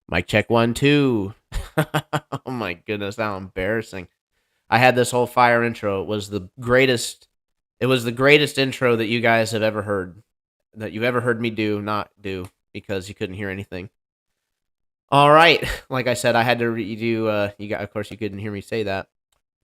Mic check 1, 2. Oh my goodness, how embarrassing. I had this whole fire intro. It was the greatest. It was the greatest intro that you guys have ever heard. That you've ever heard me not do because you couldn't hear anything. All right. Like I said, I had to redo of course you couldn't hear me say that.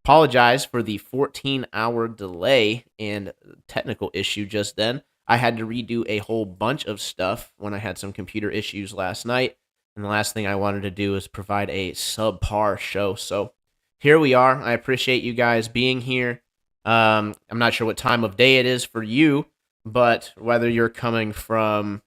Apologize for the 14-hour delay and technical issue just then. I had to redo a whole bunch of stuff when I had some computer issues last night. And the last thing I wanted to do is provide a subpar show. So here we are. I appreciate you guys being here. I'm not sure what time of day it is for you, but whether you're coming from,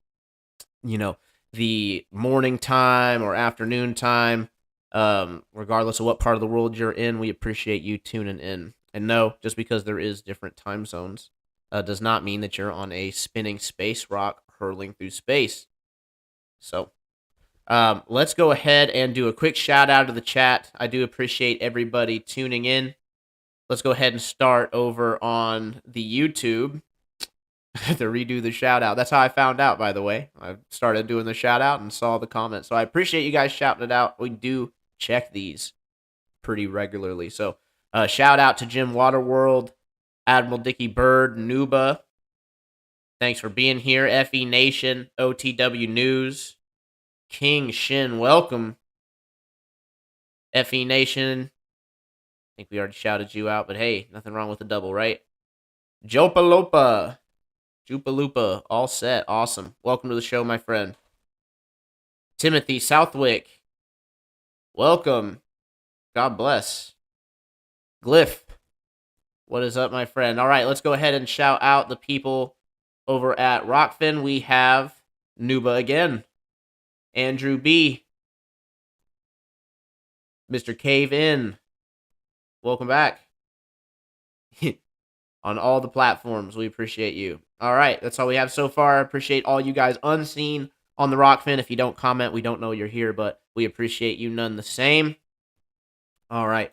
the morning time or afternoon time, regardless of what part of the world you're in, we appreciate you tuning in. And no, just because there is different time zones does not mean that you're on a spinning space rock hurling through space. So let's go ahead and do a quick shout out to the chat. I do appreciate everybody tuning in. Let's go ahead and start over on the YouTube to redo the shout out. That's how I found out, by the way. I started doing the shout out and saw the comments. So I appreciate you guys shouting it out. We do check these pretty regularly. So shout out to Jim Waterworld, Admiral Dickie Bird, Nuba. Thanks for being here. FE Nation, OTW News, King Shin, welcome. FE Nation, I think we already shouted you out, but hey, nothing wrong with a double, right? Jopalopa, Jupaloopa, all set, awesome. Welcome to the show, my friend. Timothy Southwick, welcome. God bless. Glyph, what is up, my friend? All right, let's go ahead and shout out the people over at Rokfin. We have Nuba again, Andrew B, Mr. Cave In, welcome back. On all the platforms, we appreciate you. All right, that's all we have so far. I appreciate all you guys unseen on the Rokfin. If you don't comment, we don't know you're here, but we appreciate you none the same. All right,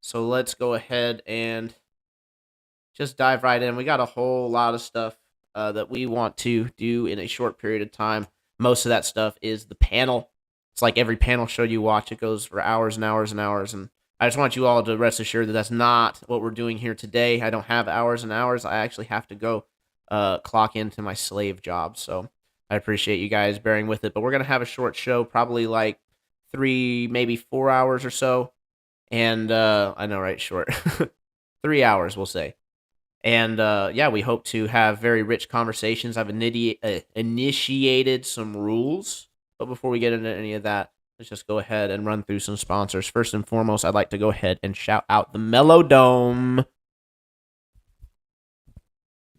so let's go ahead and just dive right in. We got a whole lot of stuff that we want to do in a short period of time. Most of that stuff is the panel. It's like every panel show you watch, it goes for hours and hours and hours. And I just want you all to rest assured that that's not what we're doing here today. I don't have hours and hours. I actually have to go clock into my slave job. So I appreciate you guys bearing with it. But we're going to have a short show, probably like 3, maybe 4 hours or so. And I know, right? Short. 3 hours, we'll say. And yeah, we hope to have very rich conversations. I've initiated some rules. But before we get into any of that, let's just go ahead and run through some sponsors. First and foremost, I'd like to go ahead and shout out the Mellow Dome.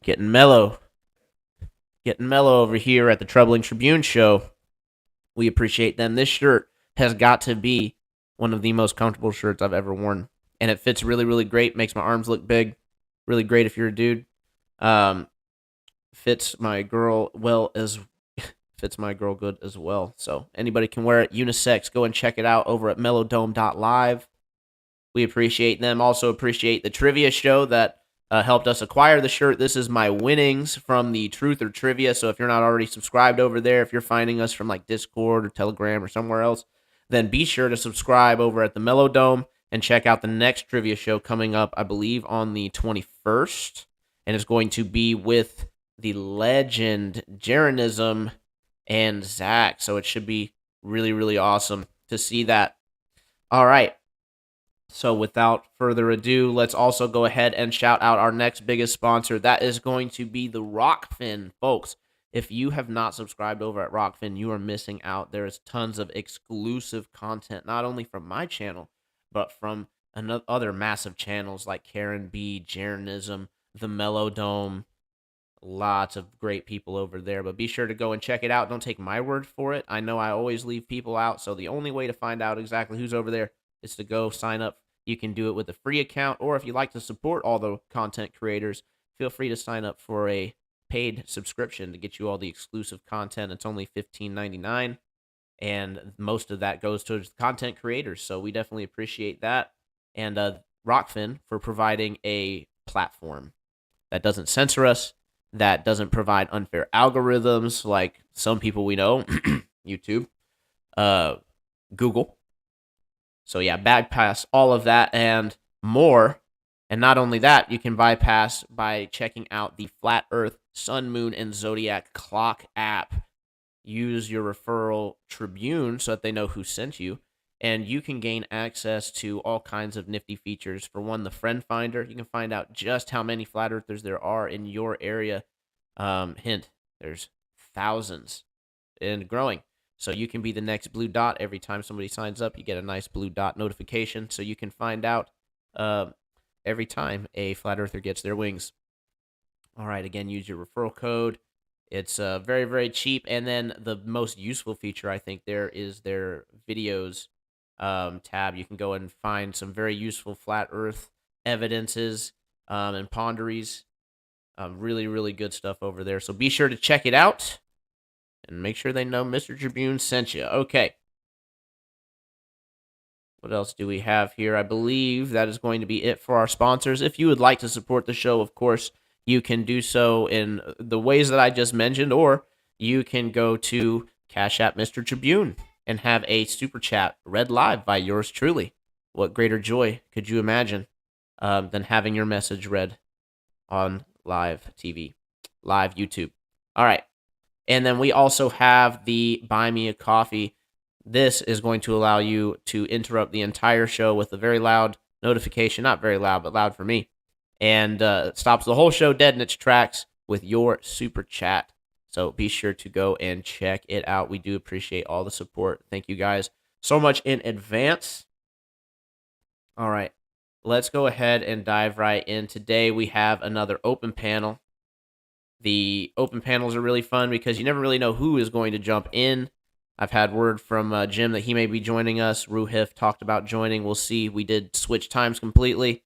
Getting mellow over here at the Troubling Tribune show. We appreciate them. This shirt has got to be one of the most comfortable shirts I've ever worn. And it fits really, really great. Makes my arms look big. Really great if you're a dude. Fits my girl good as well. So anybody can wear it. Unisex. Go and check it out over at mellowdome.live. We appreciate them. Also appreciate the trivia show that helped us acquire the shirt. This is my winnings from the Truth or Trivia. So if you're not already subscribed over there, if you're finding us from like Discord or Telegram or somewhere else, then be sure to subscribe over at the Mellow Dome and check out the next trivia show coming up, I believe, on the 21st. And it's going to be with the legend Jeranism and Zach. So it should be really, really awesome to see that. All right. So without further ado, let's also go ahead and shout out our next biggest sponsor. That is going to be the Rokfin, folks. If you have not subscribed over at Rokfin, you are missing out. There is tons of exclusive content, not only from my channel, but from other massive channels like Karen B, Jeranism, the Mellow Dome. Lots of great people over there, but be sure to go and check it out. Don't take my word for it. I know I always leave people out, so the only way to find out exactly who's over there is to go sign up. You can do it with a free account, or if you like to support all the content creators, feel free to sign up for a paid subscription to get you all the exclusive content. It's only $15.99, and most of that goes to content creators, so we definitely appreciate that. And Rokfin for providing a platform that doesn't censor us, that doesn't provide unfair algorithms like some people we know, YouTube. Google. So yeah, bypass all of that and more. And not only that, you can bypass by checking out the Flat Earth, Sun, Moon, and Zodiac Clock app. Use your referral Tribune so that they know who sent you. And you can gain access to all kinds of nifty features. For one, the friend finder. You can find out just how many flat earthers there are in your area. Hint, there's thousands and growing. So you can be the next blue dot. Every time somebody signs up, you get a nice blue dot notification. So you can find out every time a flat earther gets their wings. All right, again, use your referral code. It's very, very cheap. And then the most useful feature, I think, there is their videos tab. You can go and find some very useful flat earth evidences and ponderies. Really, really good stuff over there. So be sure to check it out and make sure they know Mr. Tribune sent you. Okay. What else do we have here? I believe that is going to be it for our sponsors. If you would like to support the show, of course, you can do so in the ways that I just mentioned, or you can go to Cash App Mr. Tribune and have a super chat read live by yours truly. What greater joy could you imagine than having your message read on live TV, live YouTube? All right. And then we also have the Buy Me a Coffee. This is going to allow you to interrupt the entire show with a very loud notification. Not very loud, but loud for me. And stops the whole show dead in its tracks with your super chat. So be sure to go and check it out. We do appreciate all the support. Thank you guys so much in advance. All right. Let's go ahead and dive right in. Today we have another open panel. The open panels are really fun because you never really know who is going to jump in. I've had word from Jim that he may be joining us. Ruhif talked about joining. We'll see. We did switch times completely,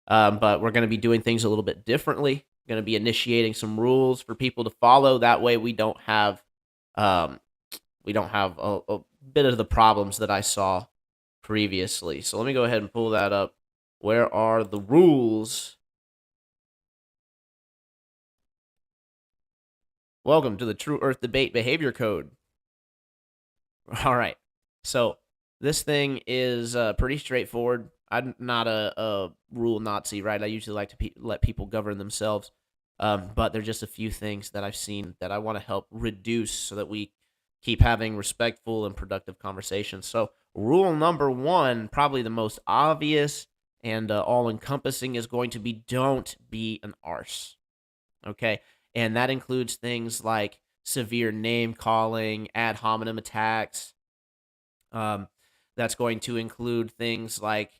but we're going to be doing things a little bit differently. We're going to be initiating some rules for people to follow. That way we don't have a bit of the problems that I saw previously. So let me go ahead and pull that up. Where are the rules? Welcome to the True Earth Debate Behavior Code. All right. So this thing is pretty straightforward. I'm not a rule Nazi, right? I usually like to let people govern themselves. But there's just a few things that I've seen that I want to help reduce so that we keep having respectful and productive conversations. So rule number 1, probably the most obvious and all-encompassing, is going to be don't be an arse. Okay? And that includes things like severe name calling, ad hominem attacks. That's going to include things like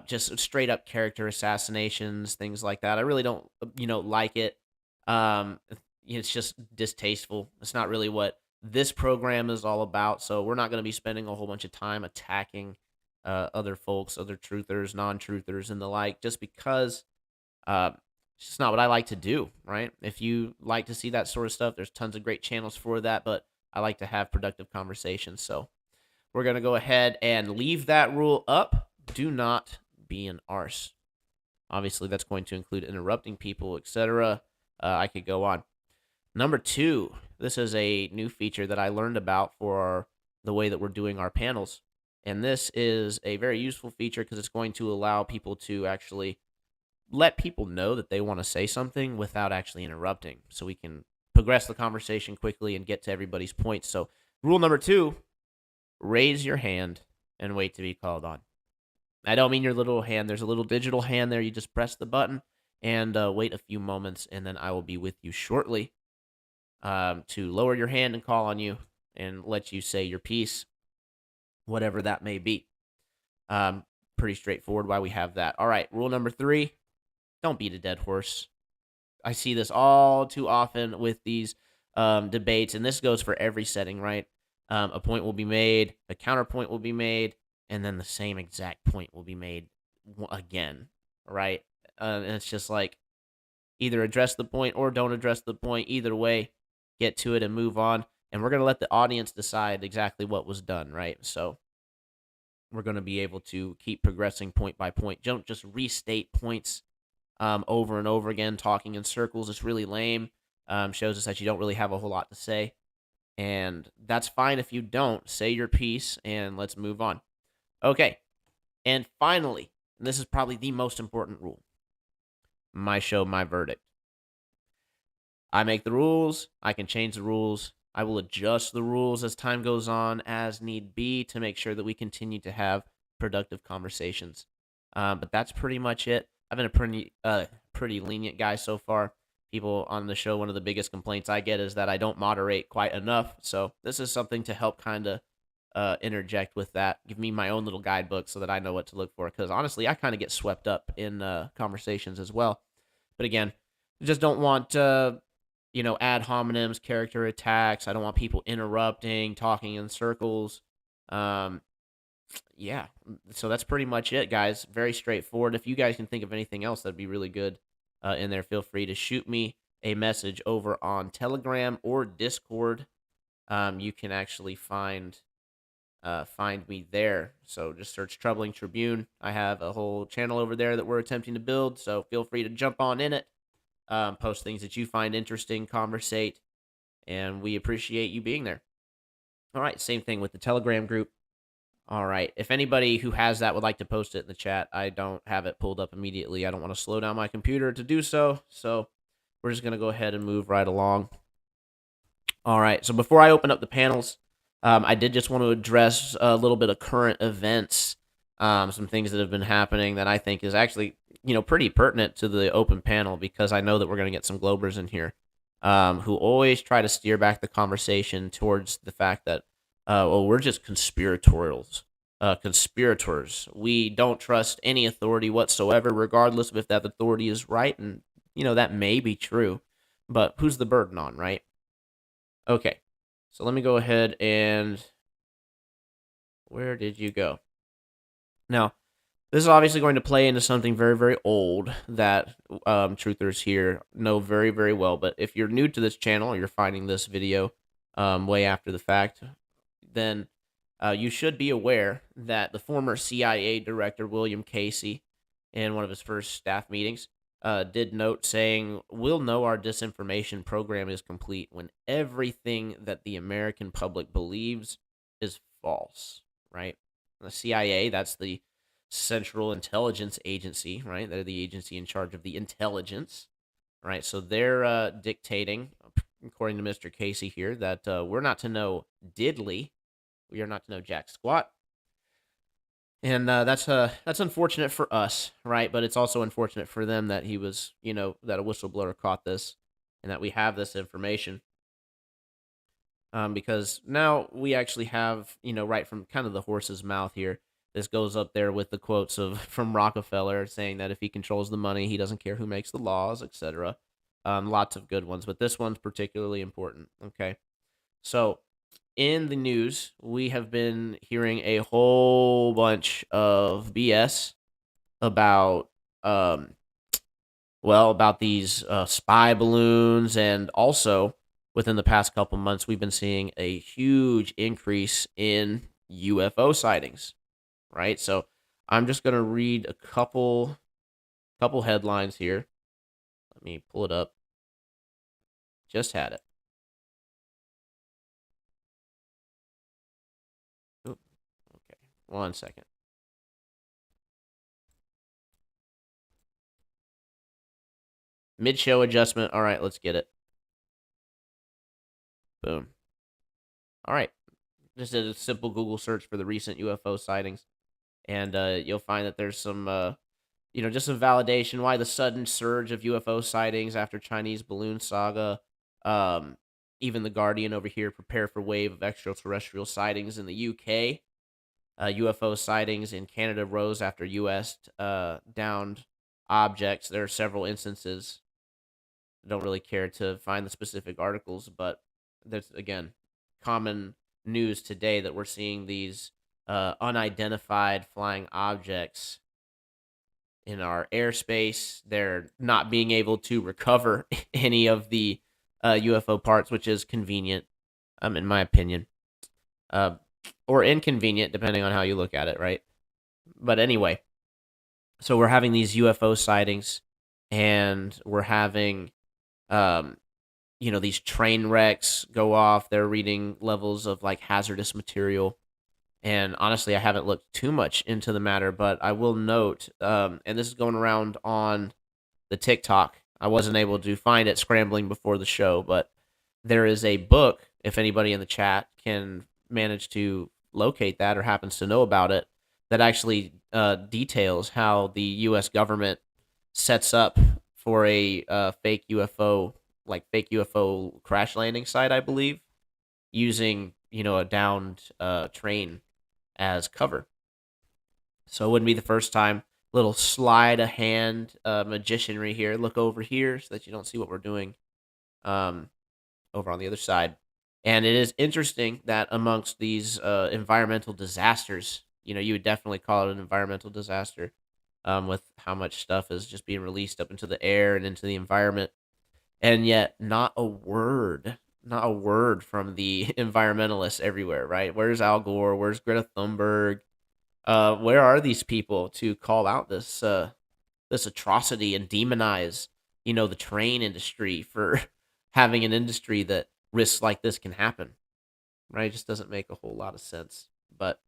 just straight up character assassinations, things like that. I really don't, like it. It's just distasteful. It's not really what this program is all about. So we're not going to be spending a whole bunch of time attacking other folks, other truthers, non-truthers, and the like, just because it's just not what I like to do, right? If you like to see that sort of stuff, there's tons of great channels for that, but I like to have productive conversations. So we're going to go ahead and leave that rule up. Do not be an arse. Obviously, that's going to include interrupting people, etc. I could go on. Number 2, this is a new feature that I learned about for the way that we're doing our panels. And this is a very useful feature because it's going to allow people to actually let people know that they want to say something without actually interrupting, so we can progress the conversation quickly and get to everybody's points. So rule number 2, raise your hand and wait to be called on. I don't mean your little hand. There's a little digital hand there. You just press the button and wait a few moments, and then I will be with you shortly to lower your hand and call on you and let you say your piece, whatever that may be. Pretty straightforward why we have that. All right, rule number 3, don't beat a dead horse. I see this all too often with these debates, and this goes for every setting, right? A point will be made, a counterpoint will be made, and then the same exact point will be made again, right? And it's just like, either address the point or don't address the point. Either way, get to it and move on. And we're going to let the audience decide exactly what was done, right? So we're going to be able to keep progressing point by point. Don't just restate points over and over again, talking in circles. It's really lame. Shows us that you don't really have a whole lot to say. And that's fine if you don't. Say your piece and let's move on. Okay. And finally, and this is probably the most important rule, my show, my verdict. I make the rules. I can change the rules. I will adjust the rules as time goes on as need be to make sure that we continue to have productive conversations. But that's pretty much it. I've been a pretty lenient guy so far. People on the show, one of the biggest complaints I get is that I don't moderate quite enough. So this is something to help kind of interject with that. Give me my own little guidebook so that I know what to look for. Because honestly, I kind of get swept up in conversations as well. But again, I just don't want ad hominems, character attacks. I don't want people interrupting, talking in circles. Um, yeah, so that's pretty much it, guys. Very straightforward. If you guys can think of anything else that'd be really good in there, feel free to shoot me a message over on Telegram or Discord. You can actually find me there. So just search Troubling Tribune. I have a whole channel over there that we're attempting to build. So feel free to jump on in it. Post things that you find interesting, conversate, and we appreciate you being there. All right, same thing with the Telegram group. All right, if anybody who has that would like to post it in the chat, I don't have it pulled up immediately. I don't want to slow down my computer to do so, so we're just going to go ahead and move right along. All right, so before I open up the panels, I did just want to address a little bit of current events, some things that have been happening that I think is actually pretty pertinent to the open panel, because I know that we're going to get some Globers in here who always try to steer back the conversation towards the fact that, we're just conspirators. We don't trust any authority whatsoever, regardless of if that authority is right. And, that may be true, but who's the burden on, right? Okay, so let me go ahead and... Where did you go? Now, this is obviously going to play into something very, very old that truthers here know very, very well. But if you're new to this channel or you're finding this video way after the fact, then you should be aware that the former CIA director, William Casey, in one of his first staff meetings, did note saying, "We'll know our disinformation program is complete when everything that the American public believes is false," right? The CIA, that's the Central Intelligence Agency, right? They're the agency in charge of the intelligence, right? So they're dictating, according to Mr. Casey here, that we're not to know diddly. We are not to know jack squat. And that's unfortunate for us, right? But it's also unfortunate for them that he was, that a whistleblower caught this and that we have this information. Because now we actually have, right from kind of the horse's mouth here, this goes up there with the quotes from Rockefeller saying that if he controls the money, he doesn't care who makes the laws, etc. Lots of good ones, but this one's particularly important. Okay, so in the news, we have been hearing a whole bunch of BS about, about these spy balloons, and also within the past couple months, we've been seeing a huge increase in UFO sightings, right? So I'm just going to read a couple headlines here. Let me pull it up. Just had it. Oop, okay, 1 second. Mid-show adjustment. All right, let's get it. Boom. All right. Just did a simple Google search for the recent UFO sightings, and you'll find that there's some, just some validation why the sudden surge of UFO sightings after Chinese balloon saga. Even the Guardian over here, prepare for wave of extraterrestrial sightings in the UK. UFO sightings in Canada rose after U.S. Downed objects. There are several instances. I don't really care to find the specific articles, but there's, again, common news today that we're seeing these unidentified flying objects in our airspace. They're not being able to recover any of the UFO parts, which is convenient, in my opinion, or inconvenient, depending on how you look at it, right? But anyway, so we're having these UFO sightings, and we're having, these train wrecks go off. They're reading levels of like hazardous material. And honestly, I haven't looked too much into the matter, but I will note, and this is going around on the TikTok. I wasn't able to find it scrambling before the show, but there is a book. If anybody in the chat can manage to locate that or happens to know about it, that actually details how the U.S. government sets up for a fake UFO, like fake UFO crash landing site, I believe, using a downed train as cover. So it wouldn't be the first time. Little sleight of hand magicianry here. Look over here so that you don't see what we're doing um, over on the other side. And it is interesting that amongst these environmental disasters, you would definitely call it an environmental disaster with how much stuff is just being released up into the air and into the environment. And yet, not a word from the environmentalists everywhere, right? Where's Al Gore? Where's Greta Thunberg? Where are these people to call out this atrocity and demonize, the train industry for having an industry that risks like this can happen, right? It just doesn't make a whole lot of sense. But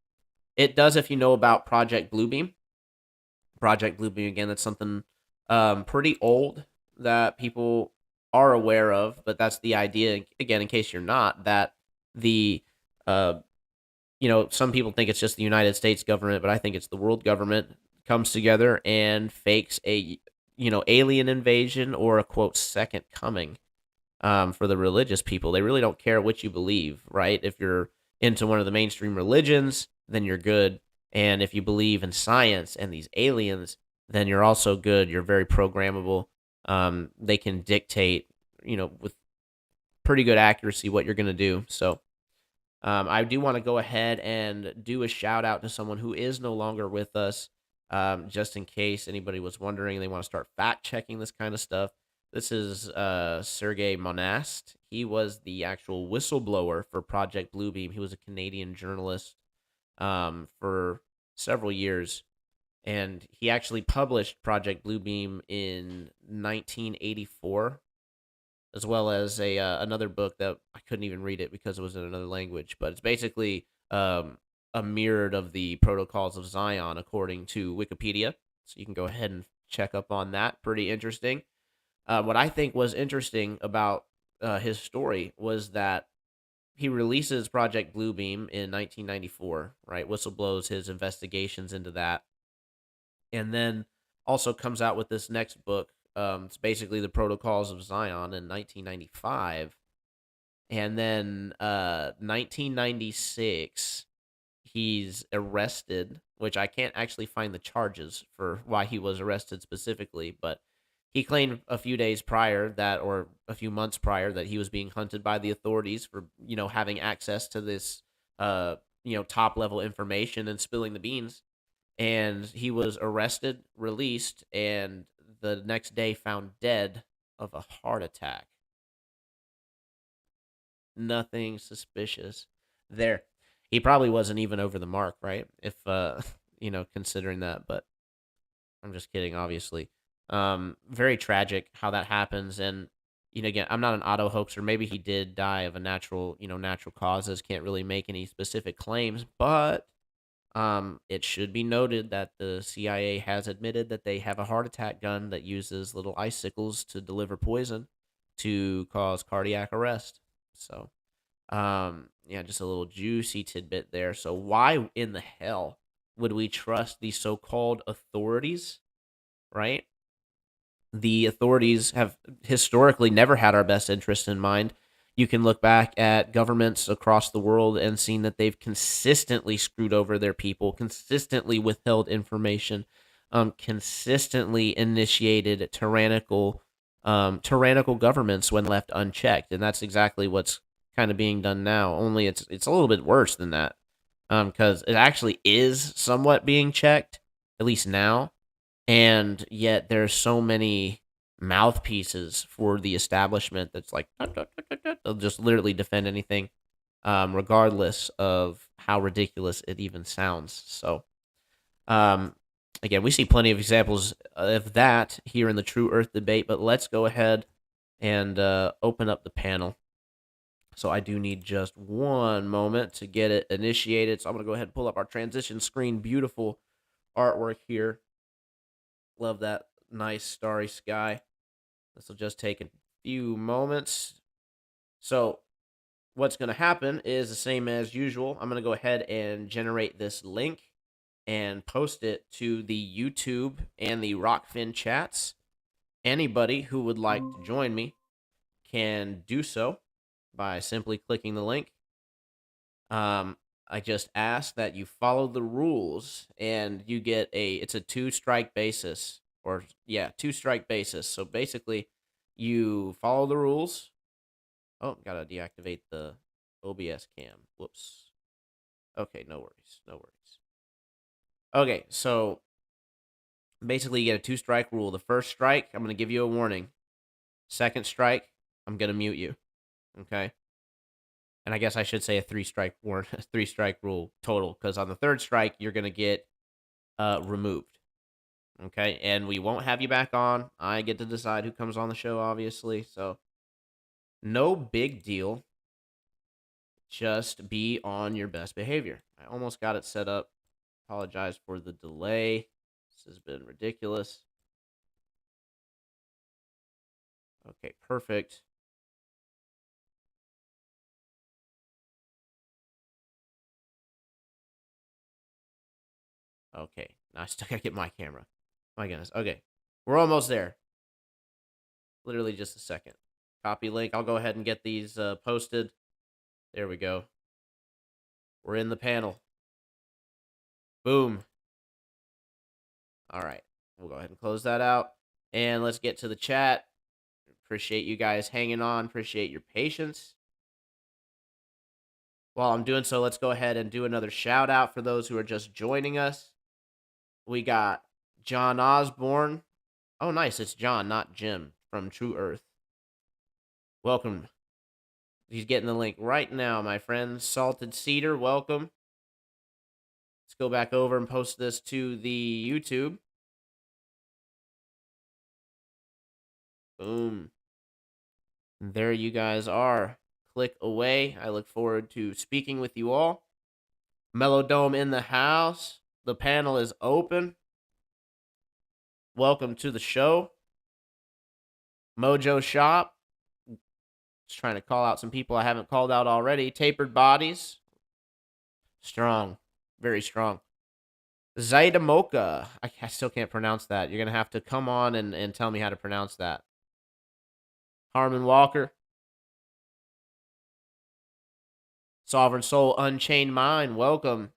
it does if you know about Project Bluebeam. Project Bluebeam, again, that's something pretty old that people are aware of, but that's the idea, again, in case you're not, that the uh, some people think it's just the United States government, but I think it's the world government comes together and fakes a, alien invasion or a quote second coming for the religious people. They really don't care what you believe, right? If you're into one of the mainstream religions, then you're good. And if you believe in science and these aliens, then you're also good. You're very programmable. They can dictate, with pretty good accuracy what you're going to do. So I do want to go ahead and do a shout out to someone who is no longer with us, just in case anybody was wondering. They want to start fact checking this kind of stuff. This is Sergey Monast. He was the actual whistleblower for Project Bluebeam. He was a Canadian journalist for several years, and he actually published Project Bluebeam in 1984, as well as another book that I couldn't even read it because it was in another language. But it's basically a mirrored of the Protocols of Zion, according to Wikipedia. So you can go ahead and check up on that. Pretty interesting. What I think was interesting about his story was that he releases Project Bluebeam in 1994, right? Whistleblows his investigations into that. And then also comes out with this next book. It's basically the Protocols of Zion in 1995. And then 1996, he's arrested, which I can't actually find the charges for why he was arrested specifically, but he claimed a few days prior that, or a few months prior, that he was being hunted by the authorities for, having access to this, top level information and spilling the beans. And he was arrested, released, and the next day found dead of a heart attack. Nothing suspicious there. He probably wasn't even over the mark, right? If considering that, but I'm just kidding, obviously. Very tragic how that happens, and again, I'm not an auto hoaxer. Maybe he did die of a natural causes. Can't really make any specific claims, but it should be noted that the CIA has admitted that they have a heart attack gun that uses little icicles to deliver poison to cause cardiac arrest. So, yeah, just a little juicy tidbit there. So, why in the hell would we trust these so-called authorities, right? The authorities have historically never had our best interest in mind. You can look back at governments across the world and seen that they've consistently screwed over their people, consistently withheld information, consistently initiated tyrannical governments when left unchecked, and that's exactly what's kind of being done now. Only it's a little bit worse than that, because it actually is somewhat being checked, at least now, and yet there's so many mouthpieces for the establishment that's like they'll just literally defend anything, regardless of how ridiculous it even sounds. So, again, we see plenty of examples of that here in the True Earth debate. But let's go ahead and open up the panel. So I do need just one moment to get it initiated. So I'm going to go ahead and pull up our transition screen. Beautiful artwork here. Love that nice starry sky. This will just take a few moments. So what's going to happen is the same as usual. I'm going to go ahead and generate this link and post it to the YouTube and the Rokfin chats. Anybody who would like to join me can do so by simply clicking the link. I just ask that you follow the rules, and you get it's a 2-strike basis, or 2-strike basis. So basically, you follow the rules. Oh, gotta deactivate the OBS cam. Whoops. Okay, no worries, no worries. Okay, so basically, you get a 2-strike rule. The first strike, I'm gonna give you a warning. Second strike, I'm gonna mute you. Okay. And I guess I should say a 3-strike warrant, 3-strike rule total, because on the third strike you're gonna get removed. Okay, and we won't have you back on. I get to decide who comes on the show, obviously. So no big deal. Just be on your best behavior. I almost got it set up. Apologize for the delay. This has been ridiculous. Okay, perfect. Okay, now I still gotta get my camera. My goodness. Okay, we're almost there. Literally just a second. Copy link. I'll go ahead and get these posted. There we go. We're in the panel. Boom. All right. We'll go ahead and close that out. And let's get to the chat. Appreciate you guys hanging on. Appreciate your patience. While I'm doing so, let's go ahead and do another shout out for those who are just joining us. We got John Osborne. Oh, nice. It's John, not Jim, from True Earth. Welcome. He's getting the link right now, my friend. Salted Cedar, welcome. Let's go back over and post this to the YouTube. Boom. There you guys are. Click away. I look forward to speaking with you all. Melodome in the house. The panel is open. Welcome to the show. Mojo Shop. Just trying to call out some people I haven't called out already. Tapered Bodies. Strong. Very strong. Zaida Mocha. I still can't pronounce that. You're going to have to come on and tell me how to pronounce that. Harmon Walker. Sovereign Soul Unchained Mind. Welcome.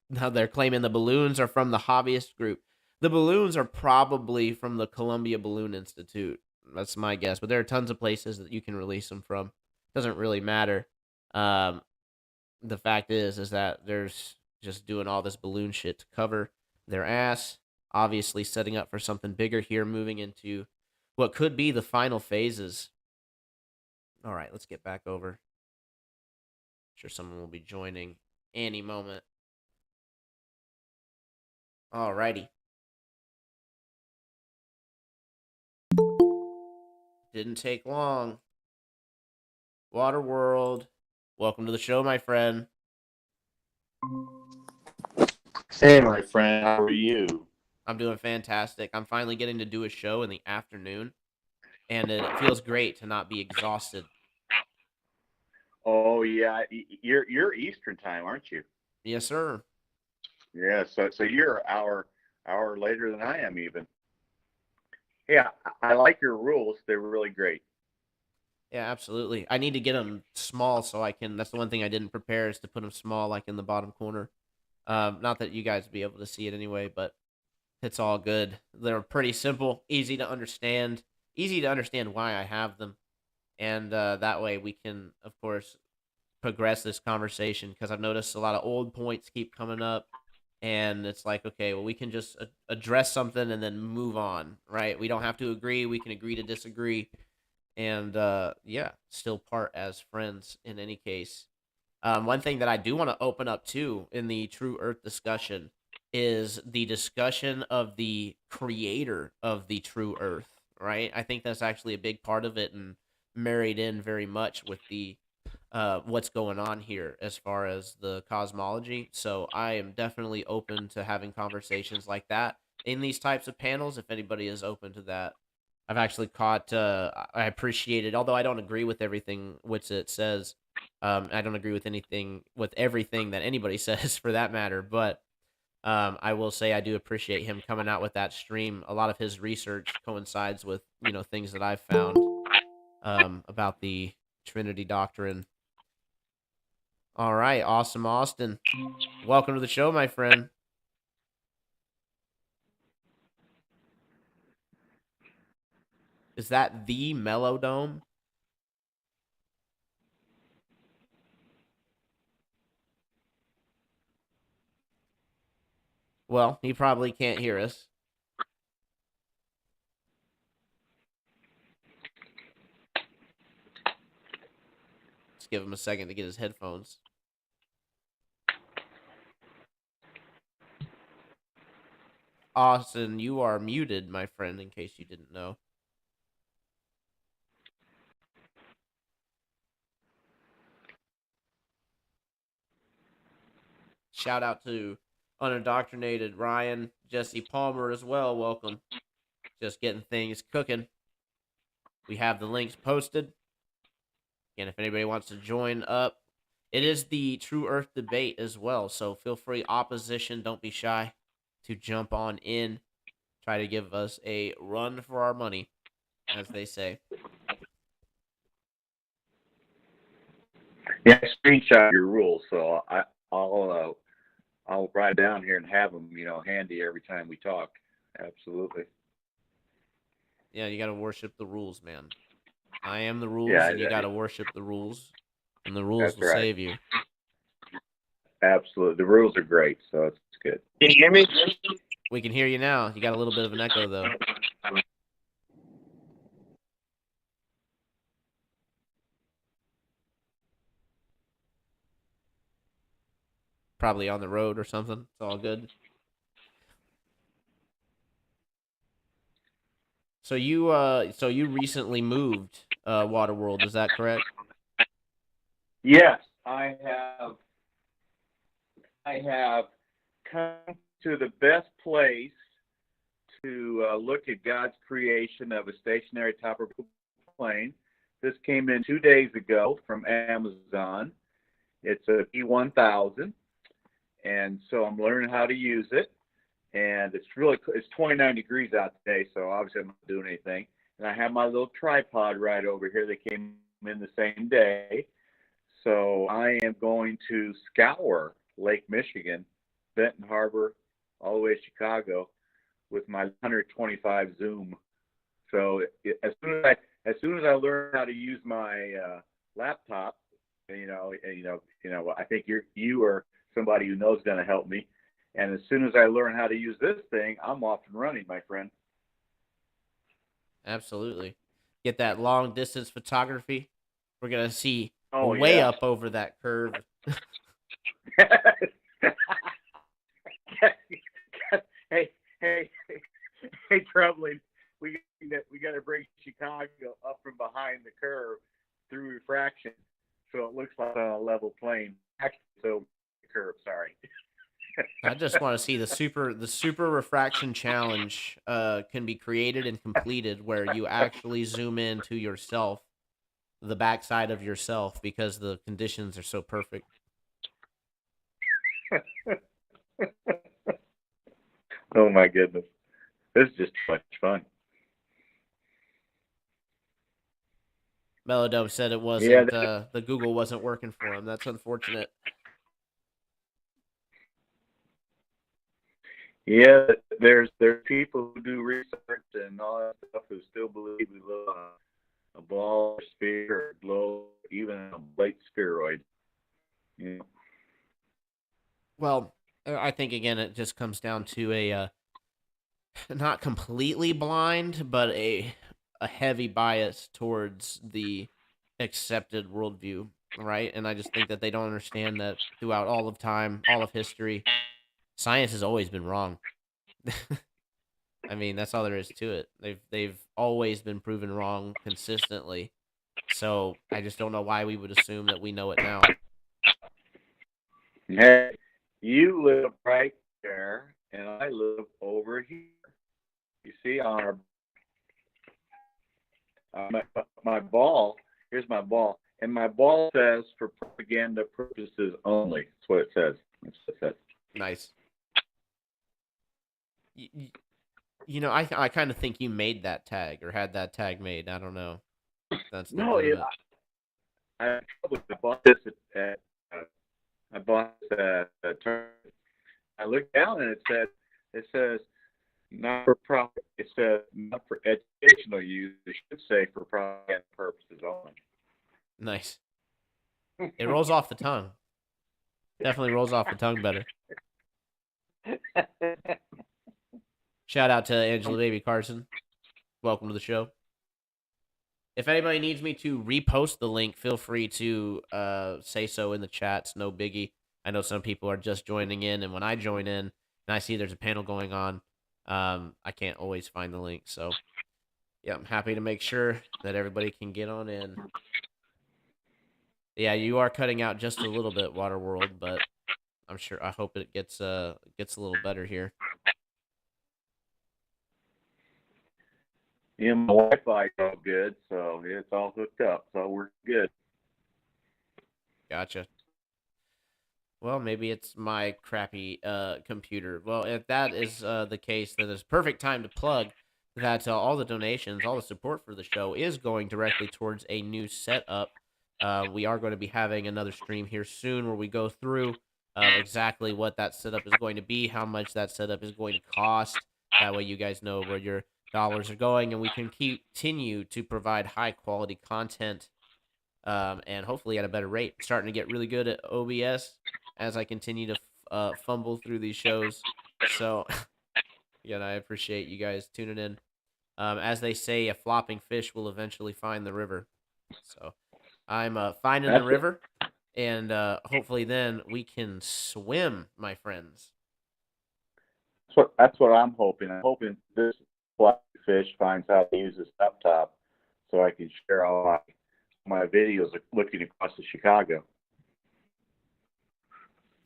Now they're claiming the balloons are from the hobbyist group. The balloons are probably from the Columbia Balloon Institute. That's my guess. But there are tons of places that you can release them from. Doesn't really matter. The fact is that there's just doing all this balloon shit to cover their ass. Obviously setting up for something bigger here, moving into what could be the final phases. All right, let's get back over. I'm sure someone will be joining any moment. Alrighty. Didn't take long. Waterworld, welcome to the show, my friend. Hey, my friend, how are you? I'm doing fantastic. I'm finally getting to do a show in the afternoon, and it feels great to not be exhausted. Oh yeah, you're Eastern time, aren't you? Yes, sir. Yeah, so you're an hour later than I am even. Yeah, I like your rules. They're really great. Yeah, absolutely. I need to get them small so I can. That's the one thing I didn't prepare is to put them small, like in the bottom corner. Not that you guys would be able to see it anyway, but it's all good. They're pretty simple, easy to understand. Easy to understand why I have them, and that way we can, of course, progress this conversation because I've noticed a lot of old points keep coming up, and it's like, okay, well, we can just address something and then move on, right? We don't have to agree. We can agree to disagree, and still part as friends in any case. One thing that I do want to open up to in the True Earth discussion is the discussion of the creator of the True Earth, right? I think that's actually a big part of it and married in very much with the what's going on here as far as the cosmology. So I am definitely open to having conversations like that in these types of panels if anybody is open to that. I've actually caught I appreciate it, although I don't agree with everything which it says. I don't agree with everything that anybody says for that matter, but I will say I do appreciate him coming out with that stream. A lot of his research coincides with things that I've found about the Trinity doctrine. All right, awesome, Austin. Welcome to the show, my friend. Is that the Mellow Dome? Well, he probably can't hear us. Let's give him a second to get his headphones. Austin, you are muted, my friend, in case you didn't know. Shout out to unindoctrinated Ryan, Jesse Palmer as well. Welcome. Just getting things cooking. We have the links posted. And if anybody wants to join up, it is the True Earth debate as well. So feel free, opposition, don't be shy to jump on in. Try to give us a run for our money, as they say. Yeah, screenshot your rules, so I'll write down here and have them, handy every time we talk. Absolutely. Yeah, you got to worship the rules, man. I am the rules, Yeah, and you got to worship the rules, and the rules that's will right. save you. Absolutely. The rules are great, so it's good. Can you hear me? We can hear you now. You got a little bit of an echo, though. Probably on the road or something. It's all good. So you recently moved, Waterworld, is that correct? Yes, I have come to the best place to look at God's creation of a stationary topical plane. This came in 2 days ago from Amazon. It's a P1000, and so I'm learning how to use it. And it's 29 degrees out today, so obviously I'm not doing anything. And I have my little tripod right over here that came in the same day. So I am going to scour Lake Michigan, Benton Harbor, all the way to Chicago with my 125 Zoom. So as soon as I learn how to use my laptop, I think you are somebody who knows going to help me. And as soon as I learn how to use this thing, I'm off and running, my friend. Absolutely. Get that long distance photography. We're gonna see Yeah. up over that curve. hey, troubling. We got to bring Chicago up from behind the curve through refraction, so it looks like a level plane. Actually, so curve. Sorry. I just want to see the super refraction challenge can be created and completed where you actually zoom in to yourself, the backside of yourself, because the conditions are so perfect. Oh my goodness, this is just too much fun. Melodome said it wasn't the Google wasn't working for him. That's unfortunate. Yeah, there's people who do research and all that stuff who still believe we live on a ball, a sphere, or a globe, even a light spheroid. Yeah. Well, I think again it just comes down to a not completely blind, but a heavy bias towards the accepted worldview, right? And I just think that they don't understand that throughout all of time, all of history, science has always been wrong. I mean, that's all there is to it. They've always been proven wrong consistently. So I just don't know why we would assume that we know it now. Hey, you live right there, and I live over here. You see, on my ball. Here's my ball, and my ball says for propaganda purposes only. That's what it says. That's what it says. Nice. You know, I kind of think you made that tag or had that tag made. I don't know. That's No, legitimate. I bought this at I bought this at Target. I looked down and it says not for profit. It says not for educational use. It should say for propaganda purposes only. Nice. It rolls off the tongue. Definitely rolls off the tongue better. Shout out to Angela Baby Carson. Welcome to the show. If anybody needs me to repost the link, feel free to say so in the chats. No biggie. I know some people are just joining in, and when I join in and I see there's a panel going on, I can't always find the link. So, yeah, I'm happy to make sure that everybody can get on in. Yeah, you are cutting out just a little bit, Waterworld, but I'm sure. I hope it gets a little better here. Yeah, my Wi-Fi is all good, so it's all hooked up, so we're good. Gotcha. Well, maybe it's my crappy computer. Well, if that is the case, then it's perfect time to plug that all the donations, all the support for the show is going directly towards a new setup. We are going to be having another stream here soon where we go through exactly what that setup is going to be, how much that setup is going to cost. That way you guys know where your dollars are going, and we can continue to provide high quality content and hopefully at a better rate. Starting to get really good at OBS as I continue to fumble through these shows. So, again, I appreciate you guys tuning in. As they say, a flopping fish will eventually find the river. So, I'm finding the river, and hopefully then we can swim, my friends. That's what I'm hoping. I'm hoping this floppy fish finds how to use this laptop so I can share all my videos looking across to Chicago.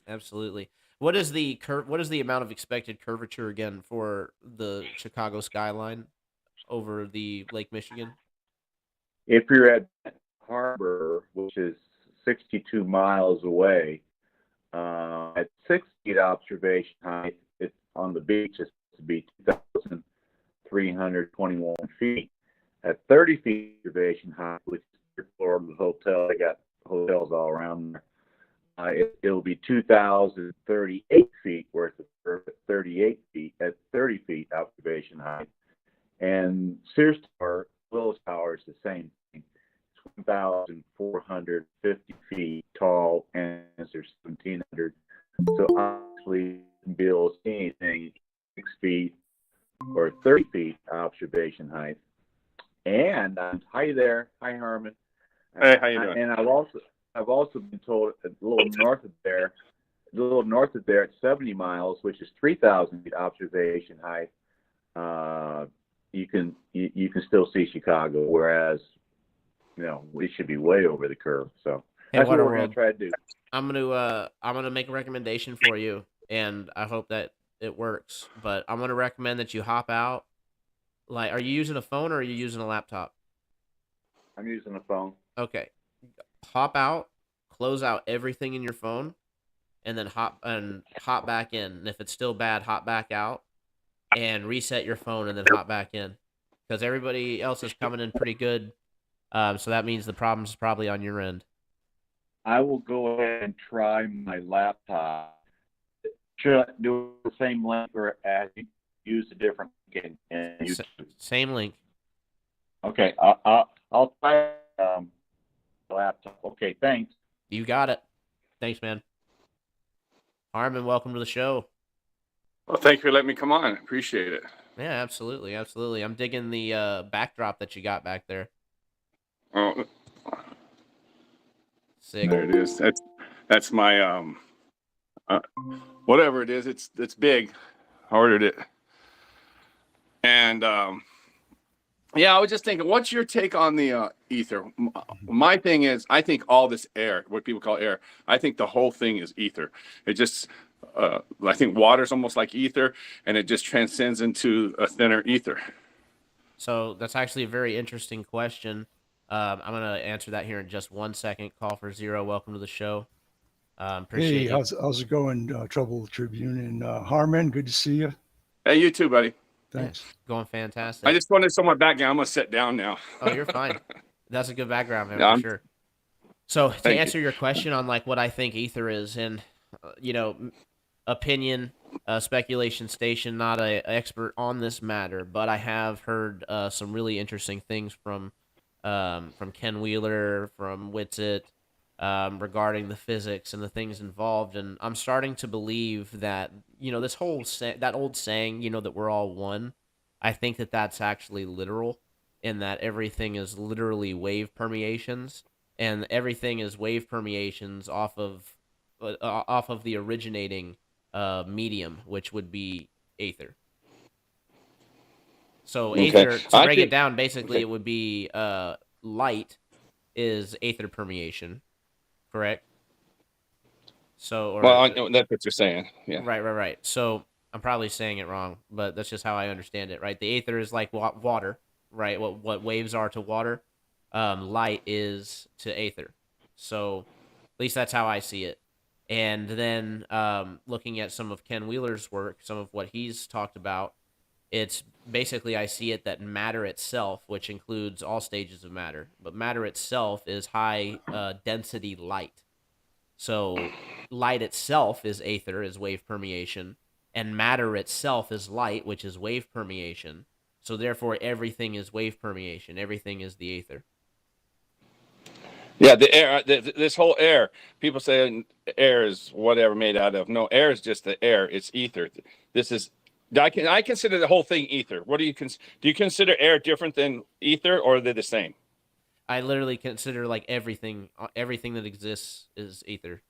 Absolutely. What is the amount of expected curvature again for the Chicago skyline over the Lake Michigan? If you're at Harbor, which is 62 miles away, at 6 feet observation height, it's on the beach. It's supposed to be 2,321 feet. At 30 feet observation height, which is the floor of the hotel, they got hotels all around there. It'll be 2,038 feet worth of curve at 38 feet at 30 feet observation height. And Sears Tower, Willis Tower is the same thing. It's 1,450 feet tall, and there's 1,700. So obviously, you can build anything 6 feet or 30 feet observation height. And hi there, hi Harmon. Hey, how you doing? And I've also been told a little north of there at 70 miles, which is 3,000 feet observation height, you can still see Chicago, whereas we should be way over the curve. So that's what we're gonna try to do. I'm gonna make a recommendation for you, and I hope that it works. But I'm gonna recommend that you hop out. Like, are you using a phone or are you using a laptop? I'm using a phone. Okay. Hop out, close out everything in your phone, and then hop back in. And if it's still bad, hop back out and reset your phone and then hop back in. Because everybody else is coming in pretty good. So that means the problem is probably on your end. I will go ahead and try my laptop. Should I do the same link or use a different link? Same link. Okay, I'll try the laptop. Okay, thanks. You got it. Thanks, man. Harmon, welcome to the show. Well, thank you for letting me come on. Appreciate it. Yeah, absolutely, absolutely. I'm digging the backdrop that you got back there. Oh, sick. There it is. That's my whatever it is. It's big. I ordered it, And yeah, I was just thinking, what's your take on the ether? My thing is, I think all this air, what people call air, I think the whole thing is ether. It just, I think water's almost like ether, and it just transcends into a thinner ether. So that's actually a very interesting question. I'm gonna answer that here in just 1 second. Call for zero. Welcome to the show. Appreciate Hey, you. how's it going, Trouble Tribune? And Harmon, good to see you. Hey, you too, buddy. Thanks. Going fantastic. I just wanted someone background. I'm gonna sit down now. Oh, you're fine. That's a good background, man, Yeah, for sure. So to Thank answer your question on like what I think ether is, and opinion, speculation station, not a expert on this matter, but I have heard some really interesting things from Ken Wheeler, from Whitsitt, regarding the physics and the things involved, and I'm starting to believe that this whole that old saying, that we're all one. I think that that's actually literal, in that everything is literally wave permeations, and everything is wave permeations off of the originating medium, which would be aether. So Okay. aether, to break it think- down, basically okay. it would be light is aether permeation, correct? So, or Well, I know that's what you're saying. Yeah. right. So I'm probably saying it wrong, but that's just how I understand it, right? The aether is like water, right? What waves are to water, light is to aether. So at least that's how I see it. And then looking at some of Ken Wheeler's work, some of what he's talked about, it's basically, I see it that matter itself, which includes all stages of matter, but matter itself is high density light. So light itself is aether, is wave permeation, and matter itself is light, which is wave permeation. So therefore, everything is wave permeation. Everything is the aether. Yeah, the air. This whole air. People say air is whatever made out of. No, air is just the air. It's ether. This is. I consider the whole thing ether. What do you do? You consider air different than ether, or are they the same? I literally consider like everything that exists is ether.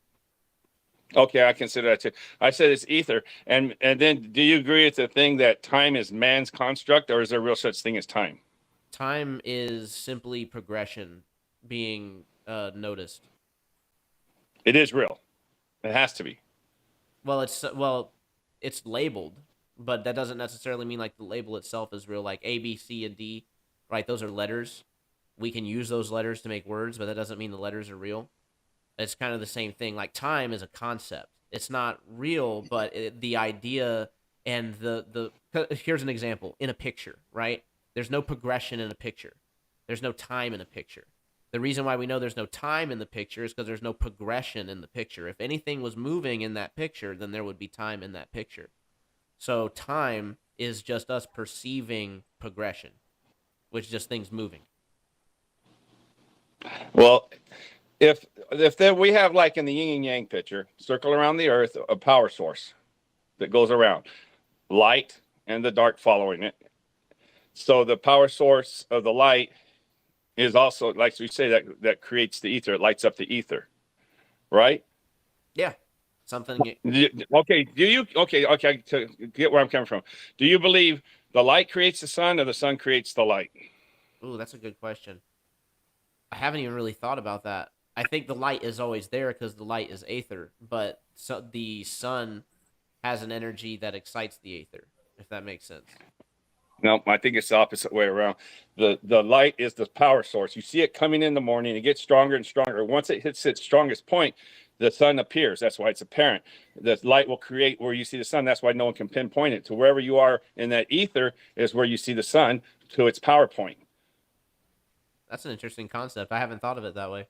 Okay, I consider that too. I said it's ether, and then do you agree it's a thing that time is man's construct, or is there real such thing as time? Time is simply progression being noticed. It is real. It has to be. Well, it's labeled, but that doesn't necessarily mean like the label itself is real. Like A, B, C, and D, right? Those are letters. We can use those letters to make words, but that doesn't mean the letters are real. It's kind of the same thing. Like time is a concept. It's not real, but the idea and here's an example in a picture, right? There's no progression in a picture. There's no time in a picture. The reason why we know there's no time in the picture is because there's no progression in the picture. If anything was moving in that picture, then there would be time in that picture. So time is just us perceiving progression, which is just things moving. Well, if we have, like in the yin and yang picture, circle around the earth, a power source that goes around, light and the dark following it. So the power source of the light is also, like we say, that creates the ether. It lights up the ether, right? Yeah, something. Okay. To get where I'm coming from, do you believe the light creates the sun, or the sun creates the light? Ooh, that's a good question. I haven't even really thought about that. I think the light is always there because the light is aether, but the sun has an energy that excites the aether, if that makes sense. No, I think it's the opposite way around. The light is the power source. You see it coming in the morning. It gets stronger and stronger. Once it hits its strongest point, the sun appears. That's why it's apparent. The light will create where you see the sun. That's why no one can pinpoint it. To wherever you are in that ether is where you see the sun to its power point. That's an interesting concept. I haven't thought of it that way.